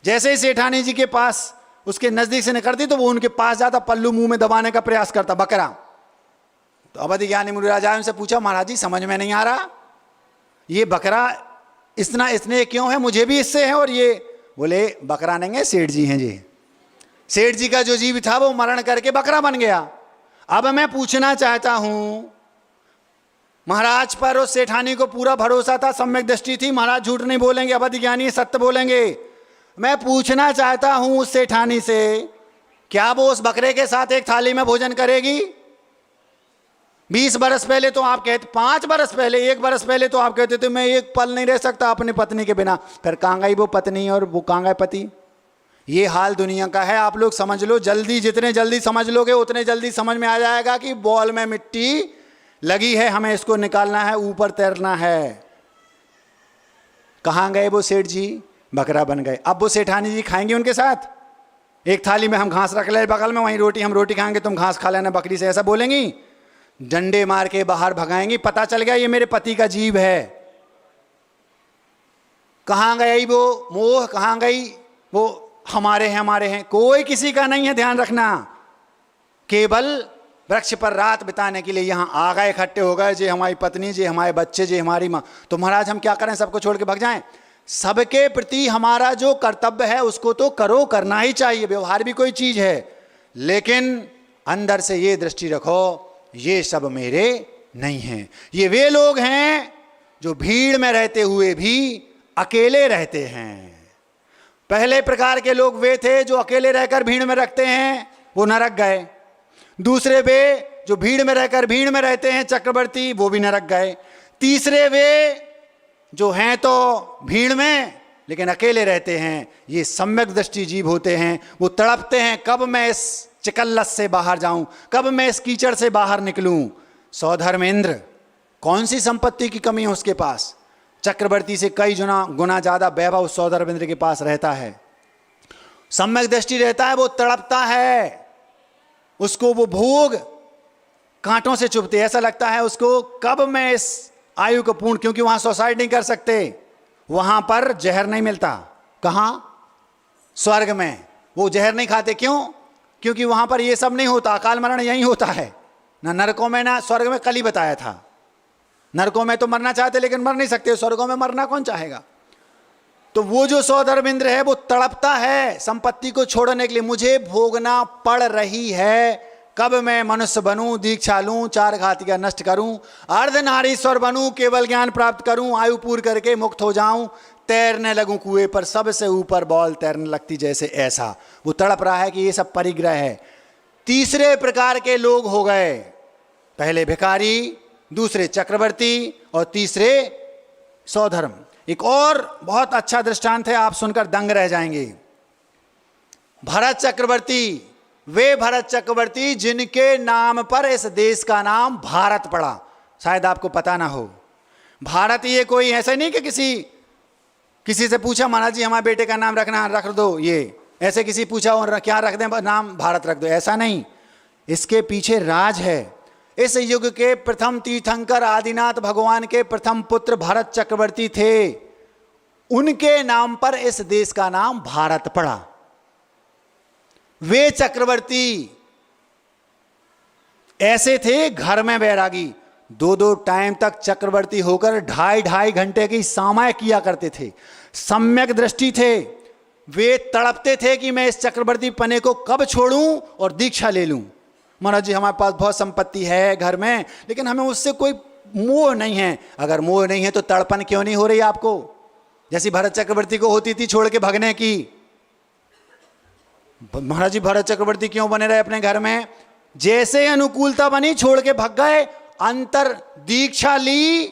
जैसे ही सेठानी जी के पास उसके नजदीक से निकलती तो वो उनके पास जाता, पल्लू मुंह में दबाने का प्रयास करता बकरा। तो अवधि ज्ञानी मुनिराज उनसे पूछा, महाराज जी समझ में नहीं आ रहा, ये बकरा इतना स्नेह क्यों है, मुझे भी इससे है। और ये बोले बकरा नहीं है, सेठ जी हैं जी। सेठ जी का जो जीव था वो मरण करके बकरा बन गया। अब मैं पूछना चाहता हूं, महाराज पर उस सेठानी को पूरा भरोसा था, सम्यक दृष्टि थी, महाराज झूठ नहीं बोलेंगे, अवधि ज्ञानी सत्य बोलेंगे। मैं पूछना चाहता हूं उस सेठानी से, क्या वो उस बकरे के साथ एक थाली में भोजन करेगी? 20 बरस पहले तो आप कहते, 5 बरस पहले, 1 बरस पहले तो आप कहते थे मैं एक पल नहीं रह सकता अपनी पत्नी के बिना। फिर कहाँ गई वो पत्नी और वो कहाँ गए पति? ये हाल दुनिया का है। आप लोग समझ लो, जल्दी जितने जल्दी समझ लोगे उतने जल्दी समझ में आ जाएगा कि बॉल में मिट्टी लगी है, हमें इसको निकालना है, ऊपर तैरना है। कहाँ गए वो सेठ जी? बकरा बन गए। अब वो सेठानी जी खाएंगे उनके साथ? एक थाली में हम घास रख ले बगल में, वहीं रोटी, हम रोटी खाएंगे तुम घास खा लेना बकरी से, ऐसा बोलेंगी? डंडे मार के बाहर भगाएंगी। पता चल गया ये मेरे पति का जीव है। कहाँ गई वो मोह, कहाँ गई वो हमारे हैं? कोई किसी का नहीं है, ध्यान रखना। केवल वृक्ष पर रात बिताने के लिए यहाँ आ गए, इकट्ठे हो गए, जे हमारी पत्नी, जे हमारे बच्चे, जे हमारी माँ। तो महाराज हम क्या करें, सबको छोड़ के भाग जाएं? सबके प्रति हमारा जो कर्तव्य है उसको तो करना ही चाहिए। व्यवहार भी कोई चीज है, लेकिन अंदर से ये दृष्टि रखो, ये सब मेरे नहीं हैं। ये वे लोग हैं जो भीड़ में रहते हुए भी अकेले रहते हैं। पहले प्रकार के लोग वे थे जो अकेले रहकर भीड़ में रखते हैं, वो नरक गए। दूसरे वे जो भीड़ में रहकर भीड़ में रहते हैं, चक्रवर्ती, वो भी नरक गए। तीसरे वे जो हैं तो भीड़ में लेकिन अकेले रहते हैं, ये सम्यक दृष्टि जीव होते हैं। वो तड़पते हैं कब मैं इस चिकल्लस से बाहर जाऊं, कब मैं इस कीचड़ से बाहर निकलूं। सौधर्मेंद्र, कौन सी संपत्ति की कमी है उसके पास? चक्रवर्ती से कई गुना ज्यादा वैभव सौधर्मेंद्र के पास रहता है। सम्यक दृष्टि रहता है, वो तड़पता है, उसको वो भोग कांटों से चुभते, ऐसा लगता है उसको कब मैं इस आयु को पूर्ण, क्योंकि वहां सुसाइड नहीं कर सकते, वहां पर जहर नहीं मिलता। कहां? स्वर्ग में वो जहर नहीं खाते। क्यों? क्योंकि वहां पर ये सब नहीं होता, अकाल मरण यही होता है। ना नरकों में ना स्वर्ग में, कल ही बताया था। नरकों में तो मरना चाहते लेकिन मर नहीं सकते, स्वर्गों में मरना कौन चाहेगा? तो वो जो सौधर्मेंद्र है वो तड़पता है संपत्ति को छोड़ने के लिए, मुझे भोगना पड़ रही है, कब मैं मनुष्य बनूं, दीक्षा लूं, 4 घातिका नष्ट करूं, अर्धनारीश्वर बनूं, केवल ज्ञान प्राप्त करूं, आयु पूर्ण करके मुक्त हो जाऊं, तैरने लगूं कुएं पर, सबसे ऊपर बॉल तैरने लगती जैसे, ऐसा वो तड़प रहा है कि ये सब परिग्रह है। तीसरे प्रकार के लोग हो गए, पहले भिखारी, दूसरे चक्रवर्ती और तीसरे सौधर्म। एक और बहुत अच्छा दृष्टांत है, आप सुनकर दंग रह जाएंगे। भरत चक्रवर्ती, वे भरत चक्रवर्ती जिनके नाम पर इस देश का नाम भारत पड़ा। शायद आपको पता ना हो, भारत ये कोई ऐसा नहीं कि किसी से पूछा महाराज जी हमारे बेटे का नाम रखना, रख दो, ये ऐसे किसी पूछा और क्या रख दें नाम, भारत रख दो, ऐसा नहीं। इसके पीछे राज है। इस युग के प्रथम तीर्थंकर आदिनाथ भगवान के प्रथम पुत्र भरत चक्रवर्ती थे, उनके नाम पर इस देश का नाम भारत पड़ा। वे चक्रवर्ती ऐसे थे घर में बैरागी, 2-2 टाइम तक चक्रवर्ती होकर 2.5 घंटे की सामायिक किया करते थे। सम्यक दृष्टि थे, वे तड़पते थे कि मैं इस चक्रवर्ती पने को कब छोड़ूं और दीक्षा ले लूं। महाराज जी हमारे पास बहुत संपत्ति है घर में, लेकिन हमें उससे कोई मोह नहीं है। अगर मोह नहीं है तो तड़पन क्यों नहीं हो रही आपको, जैसी भरत चक्रवर्ती को होती थी छोड़ के भगने की। महाराज जी भरत चक्रवर्ती क्यों बने रहे अपने घर में, जैसे अनुकूलता बनी छोड़ के भग गए। अंतर दीक्षा ली,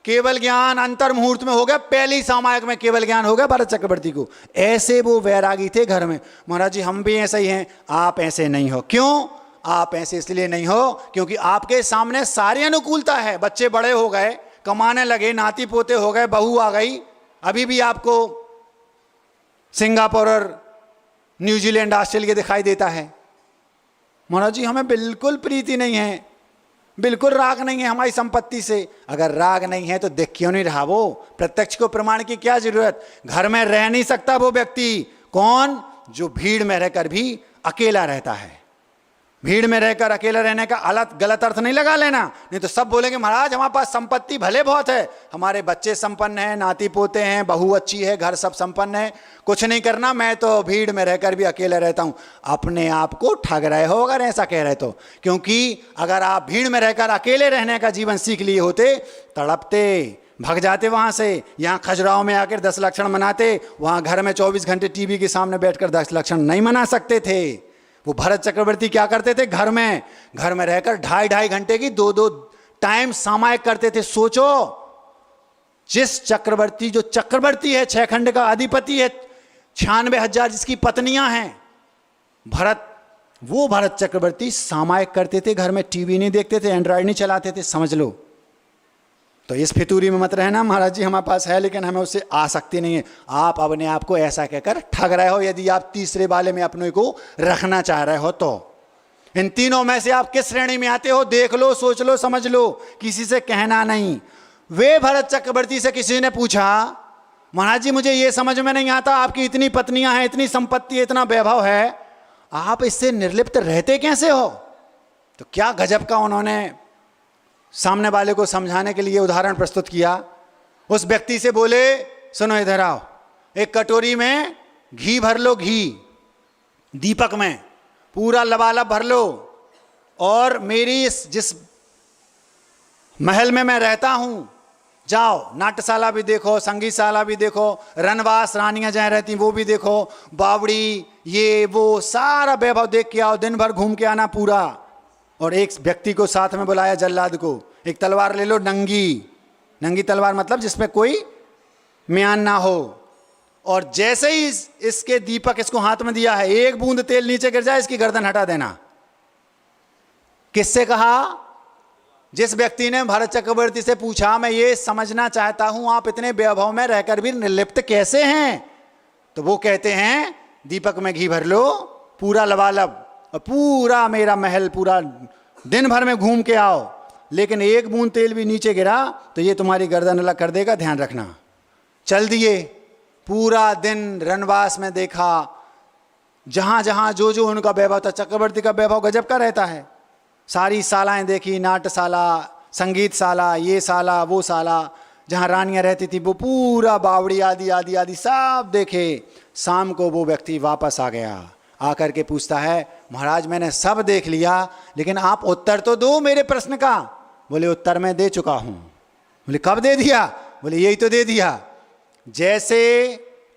केवल ज्ञान अंतर मुहूर्त में हो गया, पहली सामायिक में केवल ज्ञान हो गया भरत चक्रवर्ती को। ऐसे वो वैरागी थे घर में। महाराज जी हम भी ऐसे ही हैं, आप ऐसे नहीं हो। क्यों? आप ऐसे इसलिए नहीं हो क्योंकि आपके सामने सारी अनुकूलता है। बच्चे बड़े हो गए, कमाने लगे, नाती पोते हो गए, बहू आ गई, अभी भी आपको सिंगापुर और न्यूजीलैंड ऑस्ट्रेलिया दिखाई देता है। महाराज जी हमें बिल्कुल प्रीति नहीं है, बिल्कुल राग नहीं है हमारी संपत्ति से। अगर राग नहीं है तो देख क्यों नहीं रहा वो? प्रत्यक्ष को प्रमाण की क्या जरूरत? घर में रह नहीं सकता वो व्यक्ति। कौन? जो भीड़ में रहकर भी अकेला रहता है। भीड़ में रहकर अकेला रहने का गलत अर्थ नहीं लगा लेना, नहीं तो सब बोलेंगे महाराज हमारे पास संपत्ति भले बहुत है, हमारे बच्चे संपन्न हैं, नाती पोते हैं, बहू अच्छी है, घर सब संपन्न है, कुछ नहीं करना, मैं तो भीड़ में रहकर भी अकेला रहता हूं। अपने आप को ठग रहे हो अगर ऐसा कह रहे तो। क्योंकि अगर आप भीड़ में रहकर अकेले रहने का जीवन सीख लिए होते, तड़पते, भग जाते वहां से, यहाँ खजुराहो में आकर 10 लक्षण मनाते, वहां घर में 24 घंटे टीवी के सामने बैठकर 10 लक्षण नहीं मना सकते थे। वो भरत चक्रवर्ती क्या करते थे? घर में रहकर 2.5 घंटे की 2-2 टाइम सामायिक करते थे। सोचो, जिस चक्रवर्ती, जो चक्रवर्ती है, 6 खंड का अधिपति है, 96,000 जिसकी पत्नियां हैं, वो भरत चक्रवर्ती सामायिक करते थे घर में, टीवी नहीं देखते थे, एंड्रॉइड नहीं चलाते थे। समझ लो। तो इस फितूरी में मत रहना महाराज जी हमारे पास है लेकिन हमें उससे आसक्ति नहीं है। आप अपने आप को ऐसा कहकर ठग रहे हो, यदि आप तीसरे वाले में अपने को रखना चाह रहे हो तो। इन तीनों में से आप किस श्रेणी में आते हो? देख लो, सोच लो, समझ लो, किसी से कहना नहीं। वे भरत चक्रवर्ती से किसी ने पूछा महाराज जी मुझे ये समझ में नहीं आता, आपकी इतनी पत्नियां हैं, इतनी संपत्ति, इतना वैभव है, आप इससे निर्लिप्त रहते कैसे हो? तो क्या गजब का उन्होंने सामने वाले को समझाने के लिए उदाहरण प्रस्तुत किया। उस व्यक्ति से बोले सुनो इधर आओ, एक कटोरी में घी भर लो, घी दीपक में पूरा लबालब भर लो, और मेरी जिस महल में मैं रहता हूं जाओ, नाट्यशाला भी देखो, संगीतशाला भी देखो, रनवास रानियां जहाँ रहती वो भी देखो, बावड़ी ये वो सारा वैभव देख के आओ, दिन भर घूम के आना पूरा। और एक व्यक्ति को साथ में बुलाया, जल्लाद को, एक तलवार ले लो, नंगी तलवार मतलब जिसमें कोई म्यान ना हो। और जैसे ही इसके दीपक इसको हाथ में दिया है, एक बूंद तेल नीचे गिर जाए, इसकी गर्दन हटा देना। किससे कहा? जिस व्यक्ति ने भरत चक्रवर्ती से पूछा मैं ये समझना चाहता हूं आप इतने वैभव में रहकर भी निर्लिप्त कैसे हैं? तो वो कहते हैं दीपक में घी भर लो पूरा लबालब, और पूरा मेरा महल पूरा दिन भर में घूम के आओ, लेकिन एक बूंद तेल भी नीचे गिरा तो ये तुम्हारी गर्दन अलग कर देगा, ध्यान रखना। चल दिए, पूरा दिन रनवास में देखा, जहां जहां जो जो उनका वैभव था। चक्रवर्ती का वैभव गजब का रहता है। सारी शालाएं देखी, नाट्यशाला, संगीतशाला, ये शाला वो शाला, जहां रानियां रहती थी वो पूरा बावड़ी आदि आदि आदि सब देखे। शाम को वो व्यक्ति वापस आ गया, आकर के पूछता है महाराज मैंने सब देख लिया, लेकिन आप उत्तर तो दो मेरे प्रश्न का। बोले उत्तर मैं दे चुका हूं। बोले कब दे दिया? बोले यही तो दे दिया। जैसे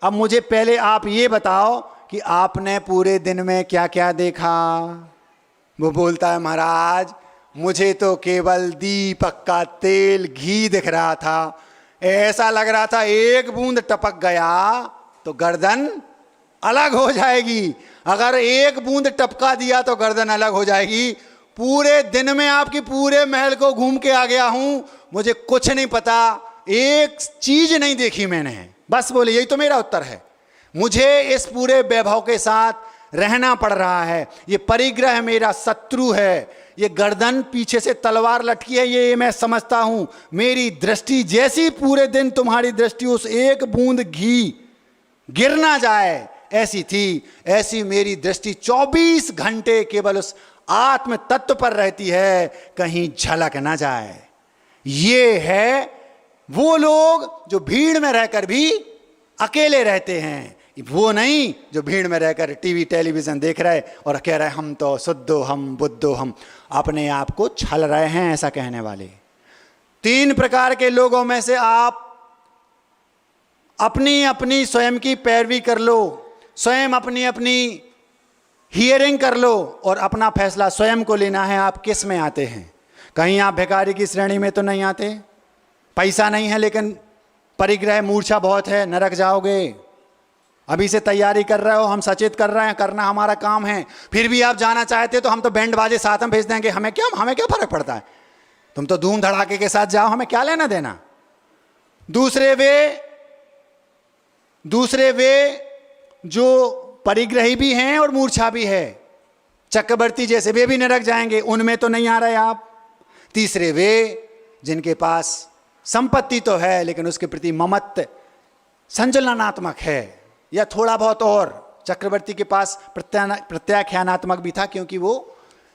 अब मुझे पहले आप ये बताओ कि आपने पूरे दिन में क्या क्या देखा? वो बोलता है महाराज मुझे तो केवल दीपक का तेल घी दिख रहा था, ऐसा लग रहा था एक बूंद टपक गया तो गर्दन अलग हो जाएगी। अगर एक बूंद टपका दिया तो गर्दन अलग हो जाएगी। पूरे दिन में आपकी पूरे महल को घूम के आ गया हूं, मुझे कुछ नहीं पता, एक चीज नहीं देखी मैंने। बस बोले यही तो मेरा उत्तर है। मुझे इस पूरे वैभव के साथ रहना पड़ रहा है। ये परिग्रह मेरा शत्रु है, ये गर्दन पीछे से तलवार लटकी है, ये मैं समझता हूं। मेरी दृष्टि जैसी पूरे दिन तुम्हारी दृष्टि उस एक बूंद घी गिर ना जाए ऐसी थी, ऐसी मेरी दृष्टि 24 घंटे केवल उस आत्म तत्व पर रहती है, कहीं झलक ना जाए। ये है वो लोग जो भीड़ में रहकर भी अकेले रहते हैं, वो नहीं जो भीड़ में रहकर टीवी टेलीविजन देख रहे और कह रहे हम तो शुद्धो हम बुद्धो हम, अपने आप को छल रहे हैं ऐसा कहने वाले। 3 प्रकार के लोगों में से आप अपनी अपनी स्वयं की पैरवी कर लो, स्वयं अपनी अपनी हियरिंग कर लो और अपना फैसला स्वयं को लेना है। आप किस में आते हैं? कहीं आप भिखारी की श्रेणी में तो नहीं आते, पैसा नहीं है लेकिन परिग्रह मूर्छा बहुत है, नरक जाओगे। अभी से तैयारी कर रहे हो, हम सचेत कर रहे हैं, करना हमारा काम है, फिर भी आप जाना चाहते तो हम तो बैंड बाजे साथ में भेज देंगे, हमें क्या फर्क पड़ता है, तुम तो धूम धड़ाके के साथ जाओ, हमें क्या लेना देना। दूसरे वे जो परिग्रही भी हैं और मूर्छा भी है, चक्रवर्ती जैसे, वे भी नरक जाएंगे, उनमें तो नहीं आ रहे आप। तीसरे वे जिनके पास संपत्ति तो है लेकिन उसके प्रति ममत्व संचलनात्मक है, या थोड़ा बहुत, और चक्रवर्ती के पास प्रत्याख्यानात्मक भी था क्योंकि वो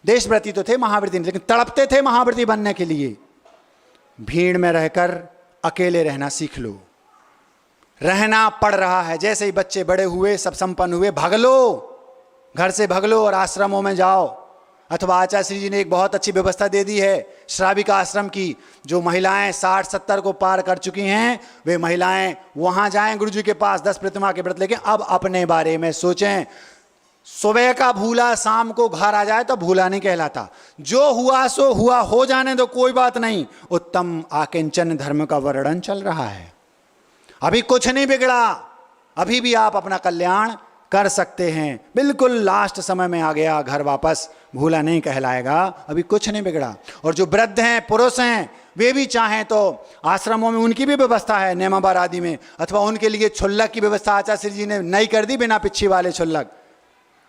देशव्रती तो थे, महाव्रती नहीं, लेकिन तड़पते थे महाव्रती बनने के लिए। भीड़ में रहकर अकेले रहना सीख लो। रहना पड़ रहा है, जैसे ही बच्चे बड़े हुए, सब संपन्न हुए, भाग लो, घर से भाग लो और आश्रमों में जाओ। अथवा आचार्य श्री जी ने एक बहुत अच्छी व्यवस्था दे दी है श्राविका आश्रम की, जो महिलाएं 60-70 को पार कर चुकी हैं, वे महिलाएं वहां जाएं गुरु जी के पास 10 प्रतिमा के व्रत लेके, अब अपने बारे में सोचें। सुबह का भूला शाम को घर आ जाए तो भूला नहीं कहलाता, जो हुआ सो हुआ, हो जाने दो, कोई बात नहीं। उत्तम आकिंचन धर्म का वर्णन चल रहा है, अभी कुछ नहीं बिगड़ा, अभी भी आप अपना कल्याण कर सकते हैं। बिल्कुल लास्ट समय में आ गया, घर वापस भूला नहीं कहलाएगा, अभी कुछ नहीं बिगड़ा। और जो वृद्ध हैं, पुरुष हैं, वे भी चाहें तो आश्रमों में उनकी भी व्यवस्था है, नेमाबार आदि में, अथवा उनके लिए छुल्लक की व्यवस्था आचार्य श्री जी ने नई कर दी, बिना पिच्छी वाले छुल्लक,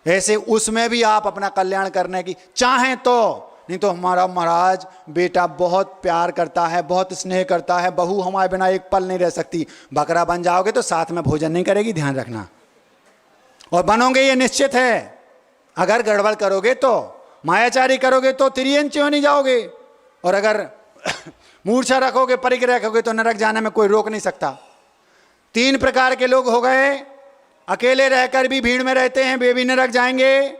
ऐसे उसमें भी आप अपना कल्याण करने की चाहें तो। नहीं तो हमारा महाराज बेटा बहुत प्यार करता है, बहुत स्नेह करता है, बहू हमारे बिना एक पल नहीं रह सकती, बकरा बन जाओगे तो साथ में भोजन नहीं करेगी, ध्यान रखना, और बनोगे ये निश्चित है। अगर गड़बड़ करोगे तो, मायाचारी करोगे तो तिरियन नहीं जाओगे, और अगर मूर्छा रखोगे, परिग्रह रखोगे तो नरक जाने में कोई रोक नहीं सकता। 3 प्रकार के लोग हो गए, अकेले रहकर भी भीड़ में रहते हैं, वे भी नरक जाएंगे,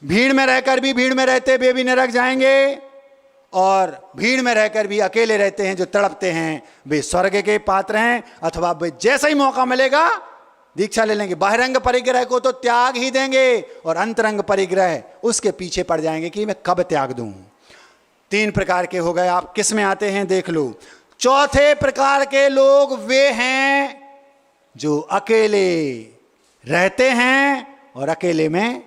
भीड़ में रहकर भी भीड़ में रहते वे भी नरक जाएंगे, और भीड़ में रहकर भी अकेले रहते हैं जो तड़पते हैं, वे स्वर्ग के पात्र हैं, अथवा वे जैसा ही मौका मिलेगा दीक्षा ले लेंगे। बाह्यरंग परिग्रह को तो त्याग ही देंगे और अंतरंग परिग्रह उसके पीछे पड़ जाएंगे कि मैं कब त्याग दूं। 3 प्रकार के हो गए, आप किस में आते हैं देख लो। चौथे प्रकार के लोग वे हैं जो अकेले रहते हैं और अकेले में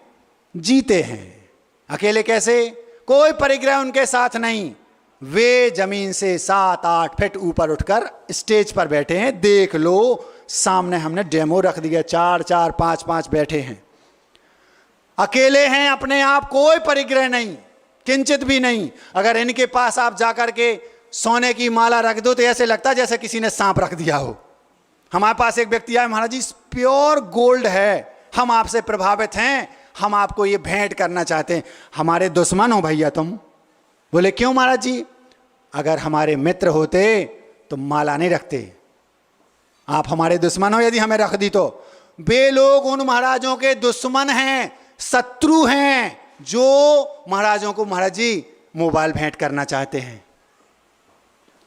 जीते हैं। अकेले कैसे? कोई परिग्रह उनके साथ नहीं, वे जमीन से 7-8 फीट ऊपर उठकर स्टेज पर बैठे हैं। देख लो, सामने हमने डेमो रख दिया, 4-4, 5-5 बैठे हैं, अकेले हैं अपने आप, कोई परिग्रह नहीं, किंचित भी नहीं। अगर इनके पास आप जाकर के सोने की माला रख दो तो ऐसे लगता है जैसे किसी ने सांप रख दिया हो। हमारे पास एक व्यक्ति आए, महाराज जी प्योर गोल्ड है, हम आपसे प्रभावित हैं, हम आपको ये भेंट करना चाहते हैं। हमारे दुश्मन हो भैया तुम? बोले क्यों महाराज जी? अगर हमारे मित्र होते तो माला नहीं रखते, आप हमारे दुश्मन हो, यदि हमें रख दी तो। वे लोग उन महाराजों के दुश्मन हैं, शत्रु हैं, जो महाराजों को महाराज जी मोबाइल भेंट करना चाहते हैं।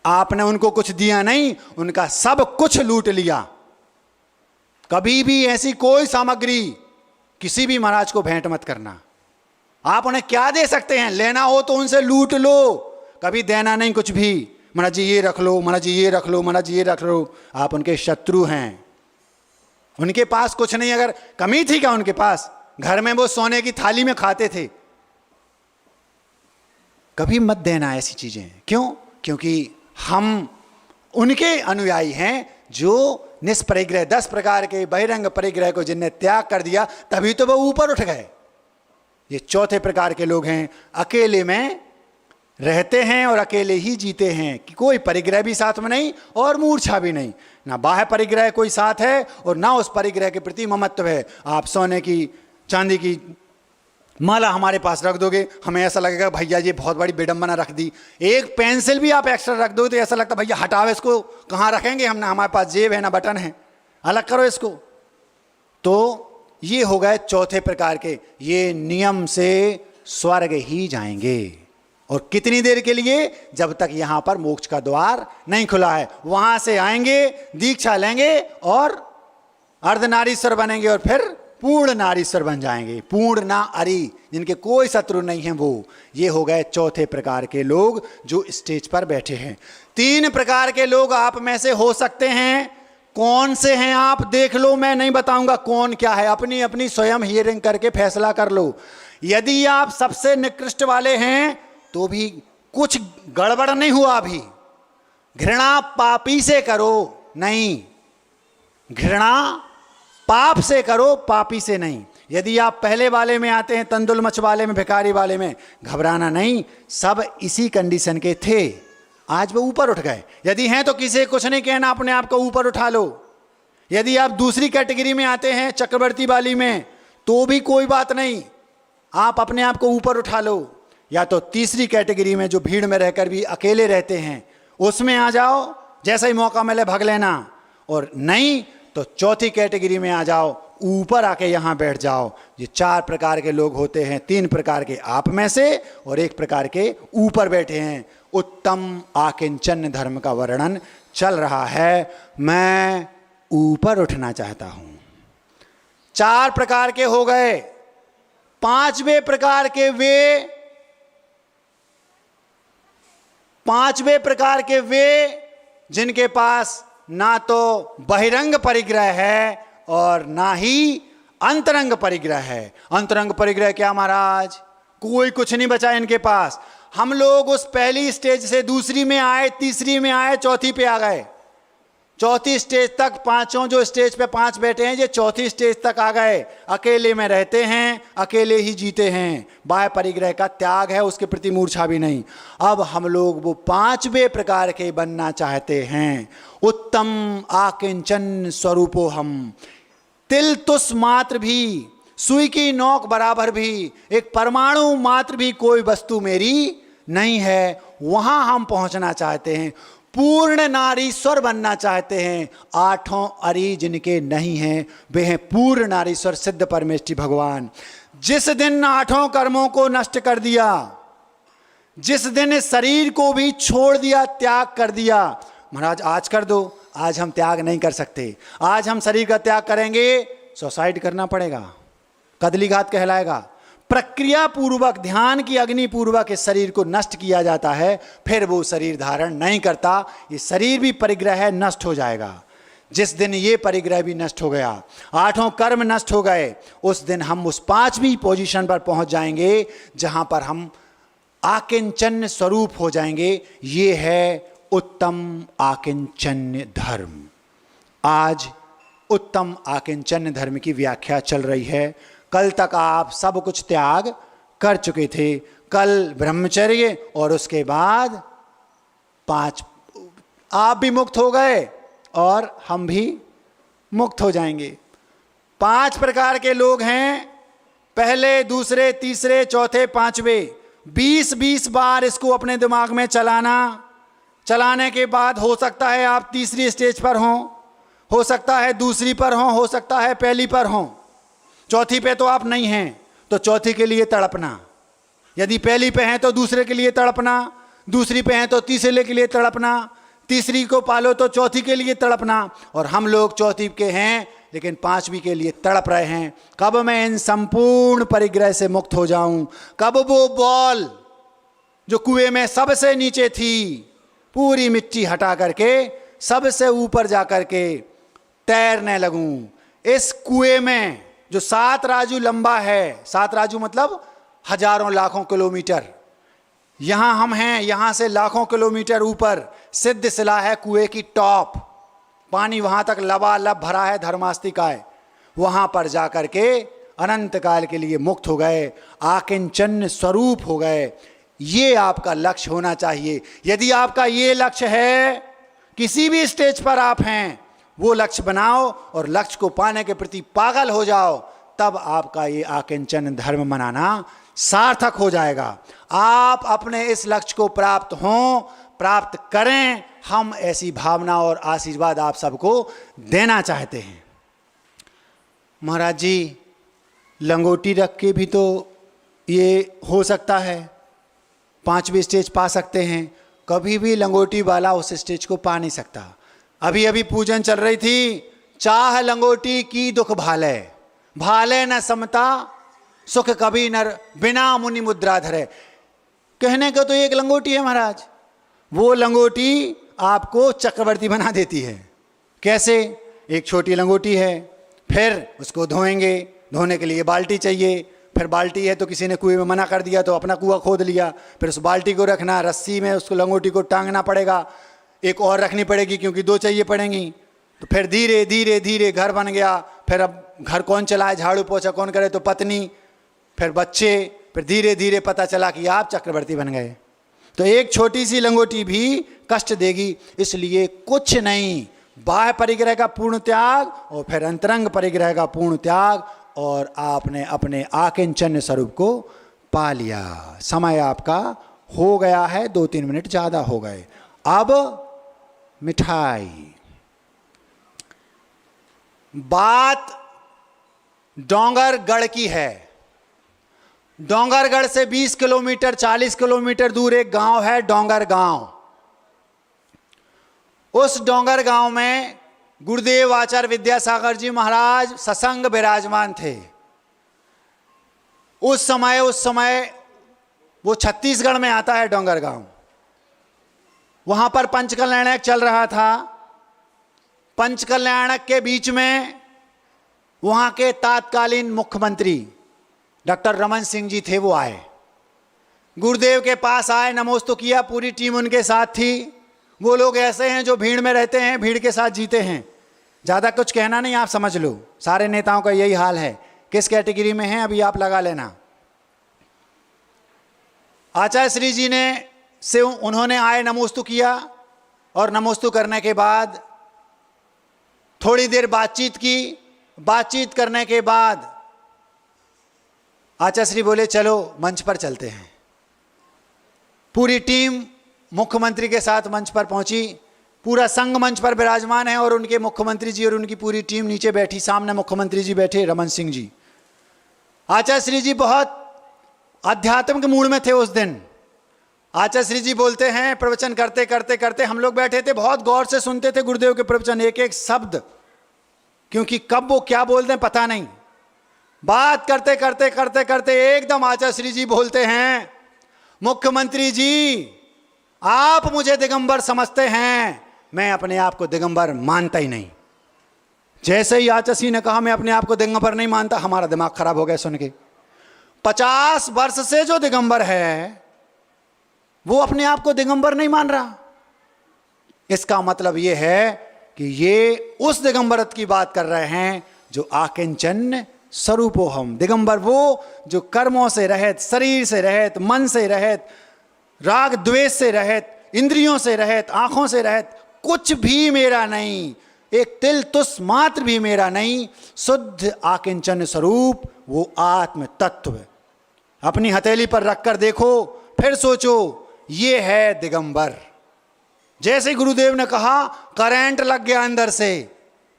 आपने उनको कुछ दिया नहीं, उनका सब कुछ लूट लिया। कभी भी ऐसी कोई सामग्री किसी भी महाराज को भेंट मत करना। आप उन्हें क्या दे सकते हैं? लेना हो तो उनसे लूट लो, कभी देना नहीं कुछ भी। महाराज जी ये रख लो, महाराज जी ये रख लो, महाराज जी ये रख लो, आप उनके शत्रु हैं। उनके पास कुछ नहीं, अगर कमी थी क्या उनके पास? घर में वो सोने की थाली में खाते थे। कभी मत देना ऐसी चीजें। क्यों? क्योंकि हम उनके अनुयायी हैं जो निष्परिग्रह 10 प्रकार के बहिरंग परिग्रह को जिनने त्याग कर दिया, तभी तो वो ऊपर उठ गए। ये चौथे प्रकार के लोग हैं, अकेले में रहते हैं और अकेले ही जीते हैं, कि कोई परिग्रह भी साथ में नहीं और मूर्छा भी नहीं, ना बाह्य परिग्रह कोई साथ है और ना उस परिग्रह के प्रति ममत्व है। आप सोने की चांदी की माला हमारे पास रख दोगे, हमें ऐसा लगेगा भैया जी बहुत बड़ी विडंबना रख दी। एक पेंसिल भी आप एक्स्ट्रा रख दो तो ऐसा लगता भैया हटाओ इसको, कहाँ रखेंगे हमने, हमारे पास जेब है ना बटन है, अलग करो इसको। तो ये हो गए चौथे प्रकार के, ये नियम से स्वर्ग ही जाएंगे। और कितनी देर के लिए? जब तक यहां पर मोक्ष का द्वार नहीं खुला है। वहां से आएंगे, दीक्षा लेंगे और अर्धनारीश्वर बनेंगे और फिर पूर्ण नारीश्वर बन जाएंगे। पूर्ण ना अरी, जिनके कोई शत्रु नहीं है वो। ये हो गए चौथे प्रकार के लोग जो स्टेज पर बैठे हैं। 3 प्रकार के लोग आप में से हो सकते हैं। कौन से हैं आप देख लो, मैं नहीं बताऊंगा कौन क्या है, अपनी अपनी स्वयं हियरिंग करके फैसला कर लो। यदि आप सबसे निकृष्ट वाले हैं तो भी कुछ गड़बड़ नहीं हुआ। अभी घृणा पापी से करो, नहीं, घृणा पाप से करो, पापी से नहीं। यदि आप पहले वाले में आते हैं, तंदुल मच वाले में, भिखारी वाले में, घबराना नहीं, सब इसी कंडीशन के थे, आज वो ऊपर उठ गए। यदि हैं तो किसी कुछ नहीं कहना, अपने आप को ऊपर उठा लो। यदि आप दूसरी कैटेगरी में आते हैं, चक्रवर्ती वाली में, तो भी कोई बात नहीं, आप अपने आप को ऊपर उठा लो। या तो तीसरी कैटेगरी में जो भीड़ में रहकर भी अकेले रहते हैं, उसमें आ जाओ, जैसा ही मौका मिले भाग लेना। और नहीं तो चौथी कैटेगरी में आ जाओ, ऊपर आके यहां बैठ जाओ। ये 4 प्रकार के लोग होते हैं, 3 प्रकार के आप में से और 1 प्रकार के ऊपर बैठे हैं। उत्तम आकिंचन धर्म का वर्णन चल रहा है। मैं ऊपर उठना चाहता हूं। 4 प्रकार के हो गए। 5वें प्रकार के वे जिनके पास ना तो बहिरंग परिग्रह है और ना ही अंतरंग परिग्रह है। अंतरंग परिग्रह क्या महाराज? कोई कुछ नहीं बचा इनके पास। हम लोग उस पहली स्टेज से दूसरी में आए, तीसरी में आए, चौथी पे आ गए। चौथी स्टेज तक, पांचों जो स्टेज पे 5 बैठे हैं, ये चौथी स्टेज तक आ गए। अकेले में रहते हैं, अकेले ही जीते हैं, बाह्य परिग्रह का त्याग है, उसके प्रति मूर्छा भी नहीं। अब हम लोग वो 5वें प्रकार के बनना चाहते हैं। उत्तम आकिंचन स्वरूपो हम, तिल तुस मात्र भी, सुई की नोक बराबर भी, एक परमाणु मात्र भी कोई वस्तु मेरी नहीं है, वहां हम पहुंचना चाहते हैं। पूर्ण नारीश्वर बनना चाहते हैं। 8 अरी जिनके नहीं हैं वे हैं पूर्ण नारीश्वर, सिद्ध परमेष्ठी भगवान। जिस दिन 8 कर्मों को नष्ट कर दिया, जिस दिन शरीर को भी छोड़ दिया, त्याग कर दिया, महाराज आज कर दो, आज हम त्याग नहीं कर सकते। आज हम शरीर का त्याग करेंगे, सुसाइड करना पड़ेगा, कदलीघात कहलाएगा। प्रक्रिया पूर्वक, ध्यान की अग्नि पूर्वक इस शरीर को नष्ट किया जाता है, फिर वो शरीर धारण नहीं करता। ये शरीर भी परिग्रह है, नष्ट हो जाएगा। जिस दिन ये परिग्रह भी नष्ट हो गया, 8 कर्म नष्ट हो गए, उस दिन हम उस 5वीं पोजीशन पर पहुंच जाएंगे जहां पर हम आकिंचन स्वरूप हो जाएंगे। ये है उत्तम आकिंचन्य धर्म। आज उत्तम आकिंचन्य धर्म की व्याख्या चल रही है। कल तक आप सब कुछ त्याग कर चुके थे। कल ब्रह्मचर्य और उसके बाद 5, आप भी मुक्त हो गए और हम भी मुक्त हो जाएंगे। 5 प्रकार के लोग हैं, पहले, दूसरे, तीसरे, चौथे, 5वें। 20-20 बार इसको अपने दिमाग में चलाने के बाद हो सकता है आप तीसरी स्टेज पर हो सकता है दूसरी पर हो सकता है पहली पर हों। चौथी पे तो आप नहीं हैं, तो चौथी के लिए तड़पना। यदि पहली पे हैं तो दूसरे के लिए तड़पना, दूसरी पे हैं तो तीसरे के लिए तड़पना, तीसरी को पालो तो चौथी के लिए तड़पना। और हम लोग चौथी के हैं लेकिन 5वीं के लिए तड़प रहे हैं। कब मैं इन संपूर्ण परिग्रह से मुक्त हो जाऊं, कब वो बॉल जो कुएं में सबसे नीचे थी, पूरी मिट्टी हटा करके सबसे ऊपर जा करके तैरने लगूं। इस कुएं में जो 7 राजू लंबा है, 7 राजू मतलब हजारों लाखों किलोमीटर, यहां हम हैं, यहां से लाखों किलोमीटर ऊपर सिद्ध शिला है कुएं की टॉप, पानी वहां तक लबालब भरा है धर्मास्तिकाय, वहां पर जाकर के अनंत काल के लिए मुक्त हो गए, आकिंचन स्वरूप हो गए। ये आपका लक्ष्य होना चाहिए। यदि आपका ये लक्ष्य है, किसी भी स्टेज पर आप हैं, वो लक्ष्य बनाओ और लक्ष्य को पाने के प्रति पागल हो जाओ, तब आपका ये आकिंचन धर्म मनाना सार्थक हो जाएगा। आप अपने इस लक्ष्य को प्राप्त करें, हम ऐसी भावना और आशीर्वाद आप सबको देना चाहते हैं। महाराज जी, लंगोटी रख के भी तो ये हो सकता है, 5वीं स्टेज पा सकते हैं। कभी भी लंगोटी वाला उस स्टेज को पा नहीं सकता। अभी अभी पूजन चल रही थी, चाह लंगोटी की दुख भाले, भाले न समता सुख कभी नर बिना मुनि मुद्रा धरे। कहने को तो एक लंगोटी है महाराज, वो लंगोटी आपको चक्रवर्ती बना देती है। कैसे? एक छोटी लंगोटी है, फिर उसको धोएंगे, धोने के लिए बाल्टी चाहिए, फिर बाल्टी है तो किसी ने कुएं में मना कर दिया तो अपना कुआं खोद लिया, फिर उस बाल्टी को रखना, रस्सी में उसको लंगोटी को टांगना पड़ेगा, एक और रखनी पड़ेगी क्योंकि 2 चाहिए पड़ेंगी। तो फिर धीरे धीरे धीरे घर बन गया। फिर अब घर कौन चलाए, झाड़ू पोछा कौन करे, तो पत्नी, फिर बच्चे, फिर धीरे धीरे पता चला कि आप चक्रवर्ती बन गए। तो एक छोटी सी लंगोटी भी कष्ट देगी। इसलिए कुछ नहीं, बाह्य परिग्रह का पूर्ण त्याग और फिर अंतरंग परिग्रह का पूर्ण त्याग, और आपने अपने आकिंचन स्वरूप को पा लिया। समय आपका हो गया है, 2-3 मिनट ज़्यादा हो गए। अब मिठाई। बात डोंगरगढ़ की है। डोंगरगढ़ से 20 किलोमीटर 40 किलोमीटर दूर एक गांव है, डोंगर गांव। उस डोंगर गांव में गुरुदेव आचार्य विद्यासागर जी महाराज ससंग विराजमान थे। उस समय वो छत्तीसगढ़ में आता है डोंगर गांव। वहां पर पंचकल्याणक चल रहा था। पंचकल्याणक के बीच में वहां के तात्कालीन मुख्यमंत्री डॉक्टर रमन सिंह जी थे, वो आए, गुरुदेव के पास आए, नमोस्तु किया। पूरी टीम उनके साथ थी। वो लोग ऐसे हैं जो भीड़ में रहते हैं, भीड़ के साथ जीते हैं। ज़्यादा कुछ कहना नहीं, आप समझ लो, सारे नेताओं का यही हाल है। किस कैटेगरी में हैं अभी आप लगा लेना। आचार्य श्री जी से उन्होंने आए, नमोस्तु किया, और नमोस्तु करने के बाद थोड़ी देर बातचीत की। बातचीत करने के बाद आचार्य श्री बोले चलो मंच पर चलते हैं। पूरी टीम मुख्यमंत्री के साथ मंच पर पहुंची। पूरा संघ मंच पर विराजमान है और उनके मुख्यमंत्री जी और उनकी पूरी टीम नीचे बैठी। सामने मुख्यमंत्री जी बैठे, रमन सिंह जी। आचार्य श्री जी बहुत आध्यात्मिक मूड में थे उस दिन। आचार्य श्री जी बोलते हैं, प्रवचन करते करते करते हम लोग बैठे थे, बहुत गौर से सुनते थे गुरुदेव के प्रवचन, एक एक शब्द, क्योंकि कब वो क्या बोलते हैं पता नहीं। बात करते करते करते करते एकदम आचार्य श्री जी बोलते हैं, मुख्यमंत्री जी आप मुझे दिगंबर समझते हैं, मैं अपने आप को दिगंबर मानता ही नहीं। जैसे ही आचार्य श्री ने कहा मैं अपने आप को दिगंबर नहीं मानता, हमारा दिमाग खराब हो गया सुन के। 50 वर्ष से जो दिगंबर है वो अपने आप को दिगंबर नहीं मान रहा। इसका मतलब ये है कि ये उस दिगंबरत की बात कर रहे हैं जो आकिंचन स्वरूपो हम। दिगंबर वो जो कर्मों से रहित, शरीर से रहित, मन से रहित, राग द्वेष से रहित, इंद्रियों से रहित, आंखों से रहित, कुछ भी मेरा नहीं, एक तिल तुस मात्र भी मेरा नहीं, शुद्ध आकिंचन स्वरूप वो आत्म तत्व। अपनी हथेली पर रखकर देखो, फिर सोचो, ये है दिगंबर। जैसे गुरुदेव ने कहा करंट लग गया अंदर से।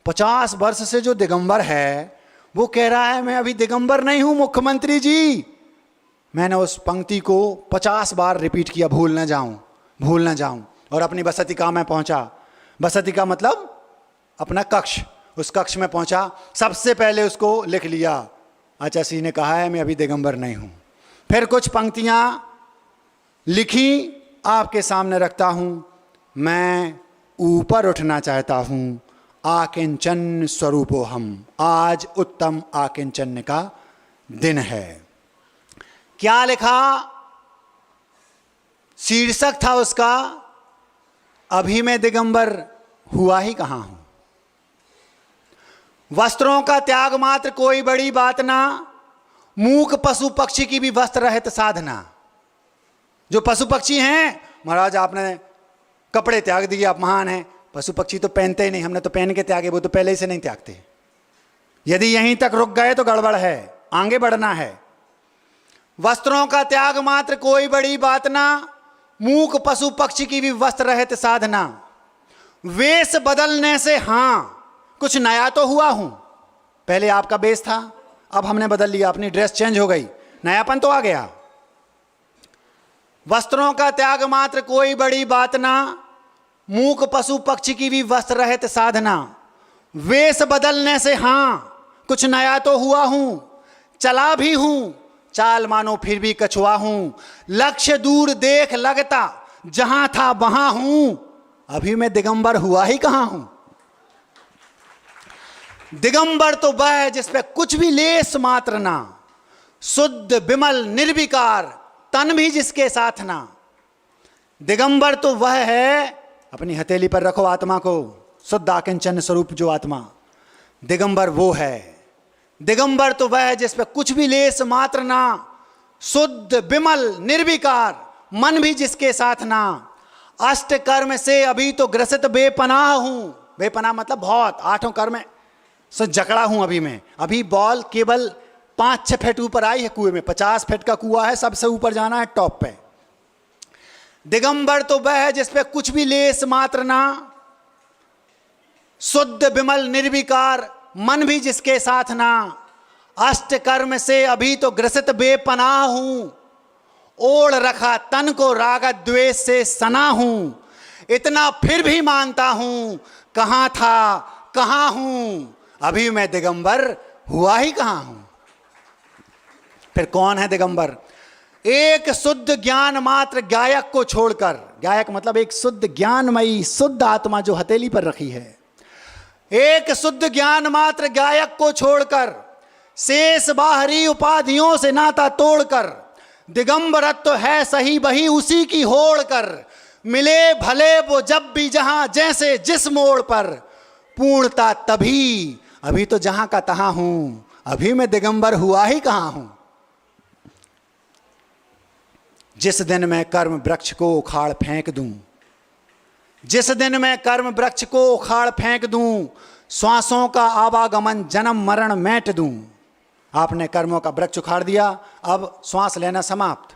50 वर्ष से जो दिगंबर है वो कह रहा है मैं अभी दिगंबर नहीं हूं मुख्यमंत्री जी। मैंने उस पंक्ति को 50 बार रिपीट किया, भूल ना जाऊं। और अपनी बसतिका में पहुंचा। बसतिका मतलब अपना कक्ष। उस कक्ष में पहुंचा, सबसे पहले उसको लिख लिया, आचार्य श्री ने कहा है मैं अभी दिगंबर नहीं हूं। फिर कुछ पंक्तियां लिखी, आपके सामने रखता हूं। मैं ऊपर उठना चाहता हूं, आकिंचन स्वरूपो हम। आज उत्तम आकिंचन का दिन है। क्या लिखा? शीर्षक था उसका, अभी मैं दिगंबर हुआ ही कहाँ हूं। वस्त्रों का त्याग मात्र कोई बड़ी बात ना, मूक पशु पक्षी की भी वस्त्र रहित साधना। जो पशु पक्षी हैं, महाराज आपने कपड़े त्याग दिए, आप महान हैं। पशु पक्षी तो पहनते ही नहीं, हमने तो पहन के त्यागे, वो तो पहले ही से नहीं त्यागते। यदि यहीं तक रुक गए तो गड़बड़ है, आगे बढ़ना है। वस्त्रों का त्याग मात्र कोई बड़ी बात ना, मूक पशु पक्षी की भी वस्त्र रहित साधना। वेश बदलने से हां कुछ नया तो हुआ हूं। पहले आपका वेश था, अब हमने बदल लिया, अपनी ड्रेस चेंज हो गई, नयापन तो आ गया। वस्त्रों का त्याग मात्र कोई बड़ी बात ना, मूक पशु पक्षी की भी वस्त्र रहित साधना। वेश बदलने से हां कुछ नया तो हुआ हूं, चला भी हूं चाल मानो फिर भी कछुआ हूं। लक्ष्य दूर देख लगता जहां था वहां हूं, अभी मैं दिगंबर हुआ ही कहां हूं। दिगंबर तो वह है जिस पे कुछ भी लेस मात्र ना, शुद्ध विमल निर्विकार तन भी जिसके साथ ना। दिगंबर तो वह है, अपनी हथेली पर रखो आत्मा को, शुद्ध आकिंचन स्वरूप जो आत्मा, दिगंबर वो है। दिगंबर तो वह है जिस पे कुछ भी लेस मात्र ना, शुद्ध विमल निर्विकार मन भी जिसके साथ ना। अष्ट कर्म से अभी तो ग्रसित बेपनाह हूं। बेपनाह मतलब बहुत, 8 कर्म से जकड़ा हूं अभी मैं। अभी बॉल केवल 5-6 फीट ऊपर आई है कुएं में, 50 फीट का कुआं है, सबसे ऊपर जाना है टॉप पे। दिगंबर तो वह है जिस पे कुछ भी लेस मात्र ना, शुद्ध विमल निर्विकार मन भी जिसके साथ ना। अष्ट कर्म से अभी तो ग्रसित बेपनाह हूं, ओढ़ रखा तन को राग द्वेष से सना हूं। इतना फिर भी मानता हूं, कहां था कहां हूं, अभी मैं दिगंबर हुआ ही कहां हूं। फिर कौन है दिगंबर? एक शुद्ध ज्ञान मात्र गायक को छोड़कर, गायक मतलब एक शुद्ध ज्ञानमयी शुद्ध आत्मा जो हथेली पर रखी है। एक शुद्ध ज्ञान मात्र गायक को छोड़कर, शेष बाहरी उपाधियों से नाता तोड़कर, दिगंबरत्व है सही वही उसी की होड़ कर। मिले भले वो जब भी जहां जैसे जिस मोड़ पर, पूर्णता तभी अभी तो जहां का तहां हूं, अभी मैं दिगंबर हुआ ही कहां हूं। जिस दिन मैं कर्म वृक्ष को उखाड़ फेंक दूं, जिस दिन मैं कर्म वृक्ष को उखाड़ फेंक दूं, श्वासों का आवागमन जन्म मरण मेट दूं। आपने कर्मों का वृक्ष उखाड़ दिया, अब श्वास लेना समाप्त,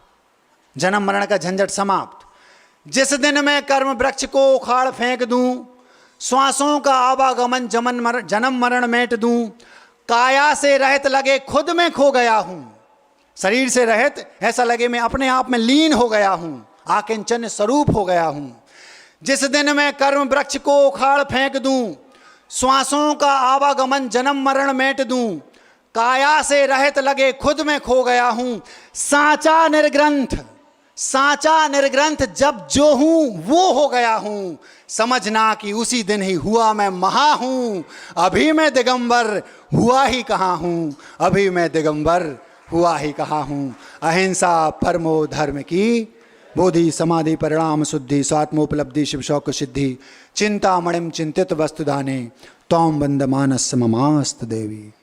जन्म मरण का झंझट समाप्त। जिस दिन मैं कर्म वृक्ष को उखाड़ फेंक दूं, श्वासों का आवागमन जन्म मरण मेट दूं। काया से रहित लगे खुद में खो गया हूं, शरीर से रहित ऐसा लगे मैं अपने आप में लीन हो गया हूं, आकिंचन स्वरूप हो गया हूं। जिस दिन मैं कर्म वृक्ष को उखाड़ फेंक दूं, श्वासों का आवागमन जन्म मरण मेट दूं। काया से रहित लगे खुद में खो गया हूं। साचा निर्ग्रंथ जब जो हूं वो हो गया हूं। समझना कि उसी दिन ही हुआ मैं महा हूं, अभी मैं दिगंबर हुआ ही कहां हूं, अभी मैं दिगंबर हुआ ही कहां हूं। अहिंसा परमो धर्म की, बोधि समाधि परिणाम शुद्धि, स्वात्मोपलब्धि शिव शौक सिद्धि। चिंतामणिम चिंतित वस्तुदाने, तौम बंद मानस ममास्त देवी।